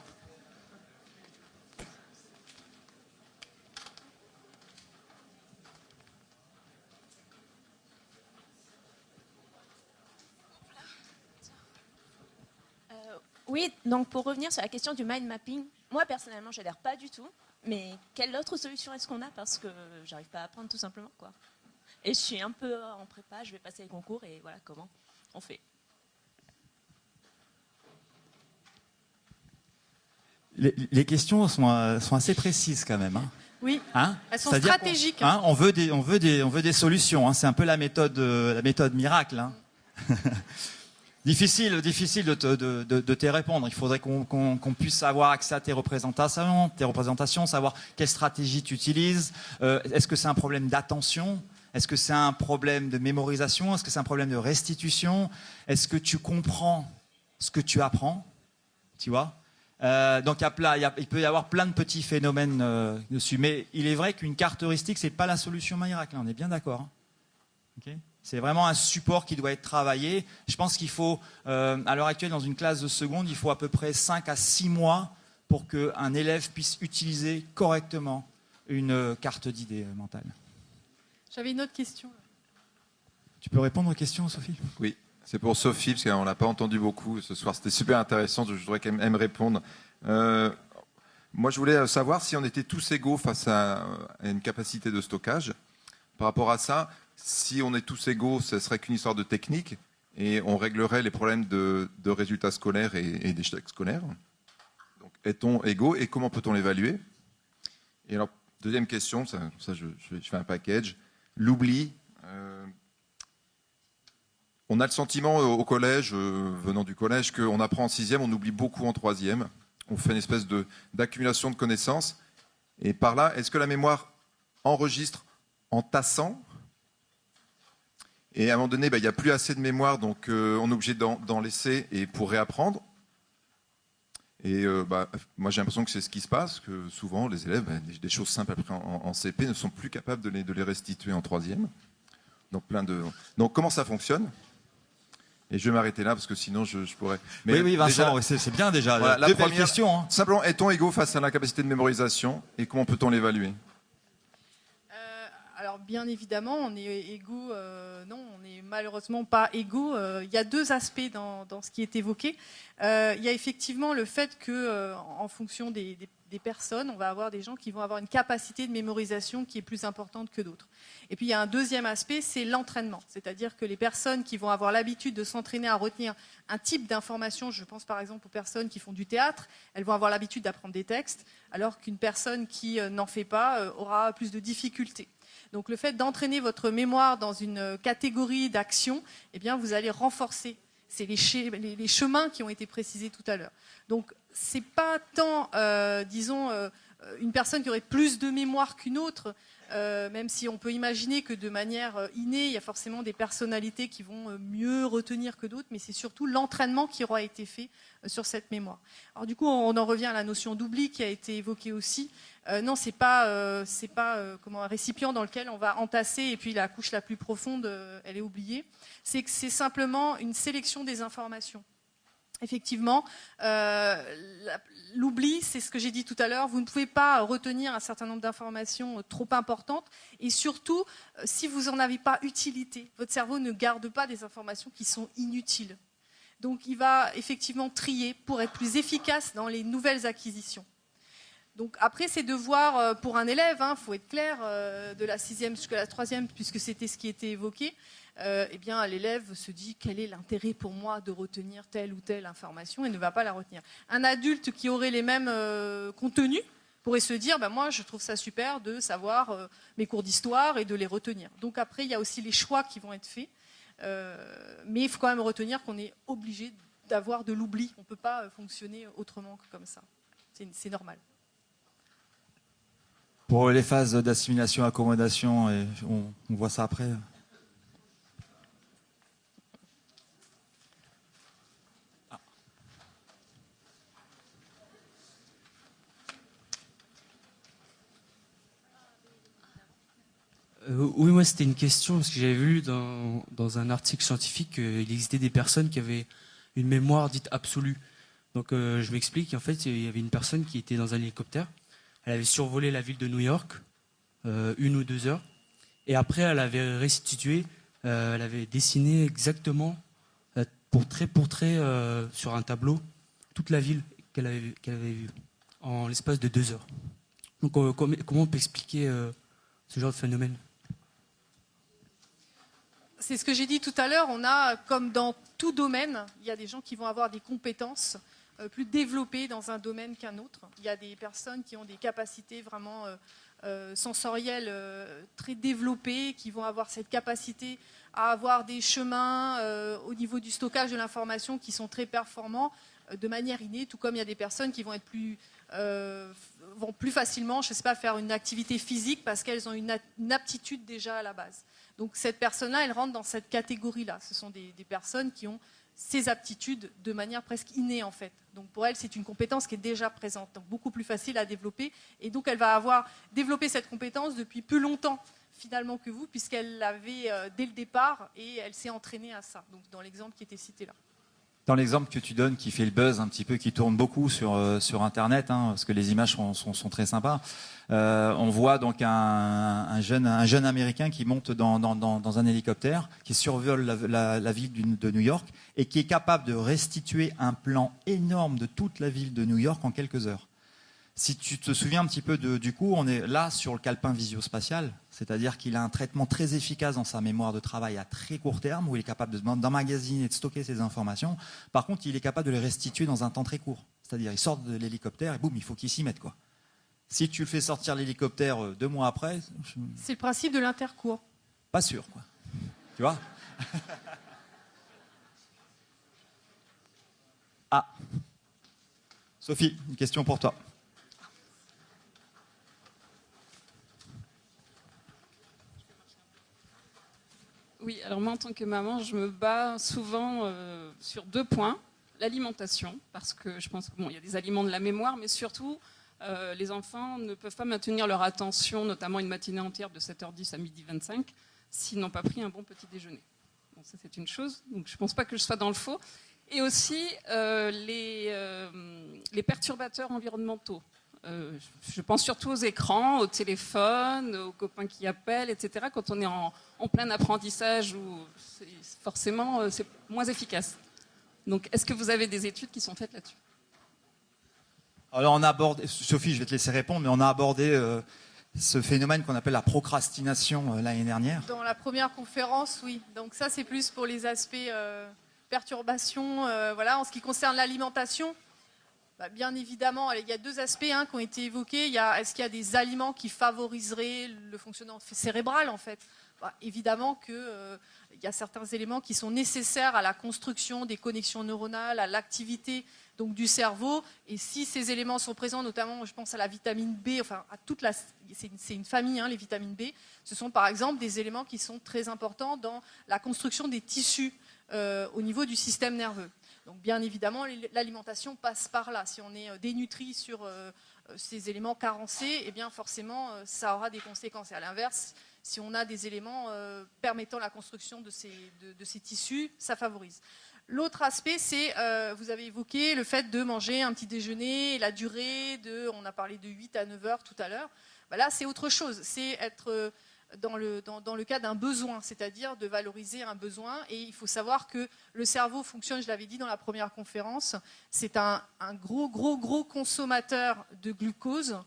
Speaker 8: Oui, donc pour revenir sur la question du mind mapping, moi personnellement j'adhère pas du tout, mais quelle autre solution est-ce qu'on a? Parce que j'arrive pas à apprendre tout simplement, quoi. Et je suis un peu en prépa, je vais passer les concours et voilà comment on fait.
Speaker 1: les questions sont assez précises quand même. Hein.
Speaker 2: Oui,
Speaker 1: Hein,
Speaker 2: elles sont
Speaker 1: c'est-à-dire
Speaker 2: stratégiques.
Speaker 1: on veut des solutions. Hein. C'est un peu la méthode miracle. Hein. difficile de te répondre. Il faudrait qu'on puisse avoir accès à tes représentations, savoir quelle stratégie tu utilises. Est-ce que c'est un problème d'attention? Est-ce que c'est un problème de mémorisation? Est-ce que c'est un problème de restitution? Est-ce que tu comprends ce que tu apprends? Tu vois? Donc il peut y avoir plein de petits phénomènes dessus. Mais il est vrai qu'une carte heuristique, c'est pas la solution miracle. On est bien d'accord. Hein. Okay, c'est vraiment un support qui doit être travaillé. Je pense qu'il faut, à l'heure actuelle, dans une classe de seconde, il faut à peu près 5 à 6 mois pour qu'un élève puisse utiliser correctement une carte d'idées mentale.
Speaker 2: J'avais une autre question.
Speaker 1: Tu peux répondre aux questions, Sophie?
Speaker 9: Oui, c'est pour Sophie, parce qu'on ne l'a pas entendu beaucoup ce soir. C'était super intéressant, je voudrais qu'elle me réponde. Moi, je voulais savoir si on était tous égaux face à une capacité de stockage. Par rapport à ça, si on est tous égaux, ce serait qu'une histoire de technique et on réglerait les problèmes de résultats scolaires et d'échecs scolaires. Donc, est-on égaux et comment peut-on l'évaluer? Et alors, deuxième question, ça je fais un package. L'oubli. On a le sentiment au collège, venant du collège, qu'on apprend en 6e, on oublie beaucoup en 3e. On fait une espèce d'accumulation de connaissances. Et par là, est-ce que la mémoire enregistre en tassant? Et à un moment donné, il n'y a plus assez de mémoire, donc on est obligé d'en laisser et pour réapprendre. Et moi, j'ai l'impression que c'est ce qui se passe, que souvent, les élèves, des choses simples appris en CP ne sont plus capables de les restituer en 3e. Donc, comment ça fonctionne? Et je vais m'arrêter là, parce que sinon, je pourrais...
Speaker 1: Mais oui, Vincent, c'est bien déjà.
Speaker 9: Voilà,
Speaker 1: Deux belles questions. Hein.
Speaker 9: Simplement, est-on égaux face à la capacité de mémorisation et comment peut-on l'évaluer?
Speaker 2: Alors bien évidemment, on est égaux. Non, on n'est malheureusement pas égaux. Il y a deux aspects dans ce qui est évoqué. Il y a effectivement le fait que, en fonction des personnes, on va avoir des gens qui vont avoir une capacité de mémorisation qui est plus importante que d'autres. Et puis il y a un deuxième aspect, c'est l'entraînement. C'est-à-dire que les personnes qui vont avoir l'habitude de s'entraîner à retenir un type d'information, je pense par exemple aux personnes qui font du théâtre, elles vont avoir l'habitude d'apprendre des textes, alors qu'une personne qui n'en fait pas aura plus de difficultés. Donc le fait d'entraîner votre mémoire dans une catégorie d'action, eh bien vous allez renforcer. C'est les chemins qui ont été précisés tout à l'heure. Donc c'est pas tant, une personne qui aurait plus de mémoire qu'une autre, même si on peut imaginer que de manière innée, il y a forcément des personnalités qui vont mieux retenir que d'autres, mais c'est surtout l'entraînement qui aura été fait sur cette mémoire. Alors du coup, on en revient à la notion d'oubli qui a été évoquée aussi. Non, c'est pas un récipient dans lequel on va entasser et puis la couche la plus profonde, elle est oubliée. C'est simplement une sélection des informations. Effectivement, l'oubli, c'est ce que j'ai dit tout à l'heure, vous ne pouvez pas retenir un certain nombre d'informations trop importantes et surtout, si vous n'en avez pas utilité, votre cerveau ne garde pas des informations qui sont inutiles. Donc il va effectivement trier pour être plus efficace dans les nouvelles acquisitions. Donc après, c'est de voir pour un élève, faut être clair, de la 6e jusqu'à la 3e, puisque c'était ce qui était évoqué, eh bien l'élève se dit quel est l'intérêt pour moi de retenir telle ou telle information et ne va pas la retenir. Un adulte qui aurait les mêmes contenus pourrait se dire moi je trouve ça super de savoir mes cours d'histoire et de les retenir. Donc après, il y a aussi les choix qui vont être faits, mais il faut quand même retenir qu'on est obligé d'avoir de l'oubli. On ne peut pas fonctionner autrement que comme ça. C'est normal.
Speaker 1: Pour les phases d'assimilation, accommodation, et on voit ça après.
Speaker 10: Oui, moi c'était une question, parce que j'avais vu dans un article scientifique qu'il existait des personnes qui avaient une mémoire dite absolue. Donc je m'explique, en fait il y avait une personne qui était dans un hélicoptère, elle avait survolé la ville de New York, 1 ou 2 heures, et après elle avait restitué, elle avait dessiné exactement, pour trait sur un tableau, toute la ville qu'elle avait vue, en l'espace de 2 heures. Donc comment on peut expliquer ce genre de phénomène?
Speaker 2: C'est ce que j'ai dit tout à l'heure, on a, comme dans tout domaine, il y a des gens qui vont avoir des compétences plus développé dans un domaine qu'un autre. Il y a des personnes qui ont des capacités vraiment sensorielles très développées, qui vont avoir cette capacité à avoir des chemins au niveau du stockage de l'information qui sont très performants de manière innée, tout comme il y a des personnes qui vont être vont plus facilement, je ne sais pas, faire une activité physique parce qu'elles ont une aptitude déjà à la base. Donc cette personne-là, elle rentre dans cette catégorie-là. Ce sont des personnes qui ont ces aptitudes de manière presque innée en fait. Donc pour elle, c'est une compétence qui est déjà présente, donc beaucoup plus facile à développer. Et donc elle va avoir développé cette compétence depuis plus longtemps finalement que vous, puisqu'elle l'avait dès le départ et elle s'est entraînée à ça. Donc dans l'exemple qui était cité là.
Speaker 1: Dans l'exemple que tu donnes, qui fait le buzz un petit peu, qui tourne beaucoup sur Internet, hein, parce que les images sont très sympas, on voit donc un jeune Américain qui monte dans un hélicoptère, qui survole la ville de New York et qui est capable de restituer un plan énorme de toute la ville de New York en quelques heures. Si tu te souviens un petit peu du coup, on est là sur le calepin visio-spatial, c'est-à-dire qu'il a un traitement très efficace dans sa mémoire de travail à très court terme, où il est capable d'emmagasiner et de stocker ses informations. Par contre, il est capable de les restituer dans un temps très court. C'est-à-dire, il sort de l'hélicoptère et boum, il faut qu'il s'y mette, quoi. Si tu le fais sortir l'hélicoptère 2 mois après...
Speaker 2: C'est le principe de l'intercours.
Speaker 1: Pas sûr, quoi. Tu vois? Ah. Sophie, une question pour toi.
Speaker 11: Oui, alors moi en tant que maman, je me bats souvent sur 2 points. L'alimentation, parce que je pense qu'il y a des aliments de la mémoire, mais surtout, les enfants ne peuvent pas maintenir leur attention, notamment une matinée entière de 7h10 à 12h25, s'ils n'ont pas pris un bon petit déjeuner. Bon, ça c'est une chose, donc je ne pense pas que je sois dans le faux. Et aussi les perturbateurs environnementaux. Je pense surtout aux écrans, au téléphone, aux copains qui appellent, etc. Quand on est en plein apprentissage, forcément c'est moins efficace. Donc est-ce que vous avez des études qui sont faites là-dessus?
Speaker 1: Alors on a abordé, Sophie, je vais te laisser répondre, mais on a abordé ce phénomène qu'on appelle la procrastination l'année dernière.
Speaker 2: Dans la première conférence, oui. Donc ça c'est plus pour les aspects perturbations. Voilà. En ce qui concerne l'alimentation, bien évidemment, il y a 2 aspects qui ont été évoqués. Est-ce qu'il y a des aliments qui favoriseraient le fonctionnement cérébral, en fait? Évidemment qu'il y a certains éléments qui sont nécessaires à la construction des connexions neuronales, à l'activité donc du cerveau. Et si ces éléments sont présents, notamment, je pense à la vitamine B, enfin à c'est une famille, les vitamines B. Ce sont par exemple des éléments qui sont très importants dans la construction des tissus au niveau du système nerveux. Donc bien évidemment, l'alimentation passe par là. Si on est dénutri sur ces éléments carencés, eh bien forcément, ça aura des conséquences. Et à l'inverse, si on a des éléments permettant la construction de ces tissus, ça favorise. L'autre aspect, c'est, vous avez évoqué le fait de manger un petit déjeuner, la durée, on a parlé de 8 à 9 heures tout à l'heure. Là, c'est autre chose. C'est être dans le cas d'un besoin, c'est-à-dire de valoriser un besoin. Et il faut savoir que le cerveau fonctionne, je l'avais dit dans la première conférence, c'est un gros consommateur de glucose.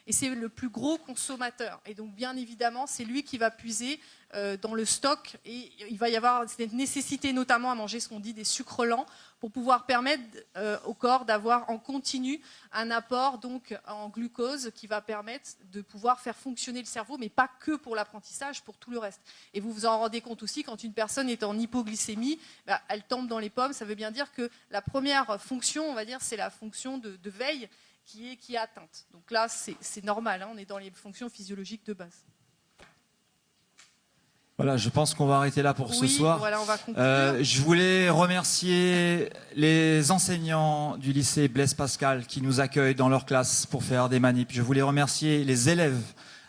Speaker 2: Et c'est le plus gros consommateur. Et donc, bien évidemment, c'est lui qui va puiser dans le stock. Et il va y avoir cette nécessité, notamment, à manger ce qu'on dit des sucres lents, pour pouvoir permettre au corps d'avoir en continu un apport donc, en glucose qui va permettre de pouvoir faire fonctionner le cerveau, mais pas que pour l'apprentissage, pour tout le reste. Et vous vous en rendez compte aussi, quand une personne est en hypoglycémie, elle tombe dans les pommes. Ça veut bien dire que la première fonction, on va dire, c'est la fonction de veille, qui est atteinte. Donc là, c'est normal, on est dans les fonctions physiologiques de base.
Speaker 1: Voilà, je pense qu'on va arrêter là pour ce soir.
Speaker 2: Voilà, on va conclure.
Speaker 1: Je voulais remercier les enseignants du lycée Blaise Pascal qui nous accueillent dans leur classe pour faire des manips. Je voulais remercier les élèves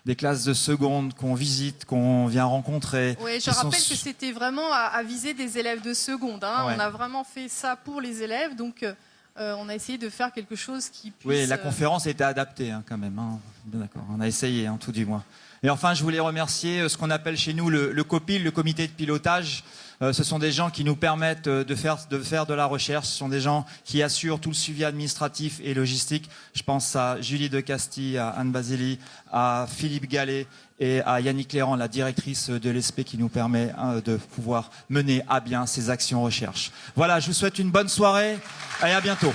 Speaker 1: des classes de seconde qu'on visite, qu'on vient rencontrer.
Speaker 2: Oui, je rappelle que c'était vraiment à viser des élèves de seconde.
Speaker 1: Ouais.
Speaker 2: On a vraiment fait ça pour les élèves, donc... on a essayé de faire quelque chose qui puisse...
Speaker 1: Oui, la conférence était adaptée quand même. D'accord, on a essayé, tout du moins. Et enfin, je voulais remercier ce qu'on appelle chez nous le COPIL, le comité de pilotage. Ce sont des gens qui nous permettent de faire de la recherche. Ce sont des gens qui assurent tout le suivi administratif et logistique. Je pense à Julie de Castille, à Anne Basili, à Philippe Gallet et à Yannick Léran, la directrice de l'ESP, qui nous permet de pouvoir mener à bien ces actions recherche. Voilà, je vous souhaite une bonne soirée et à bientôt.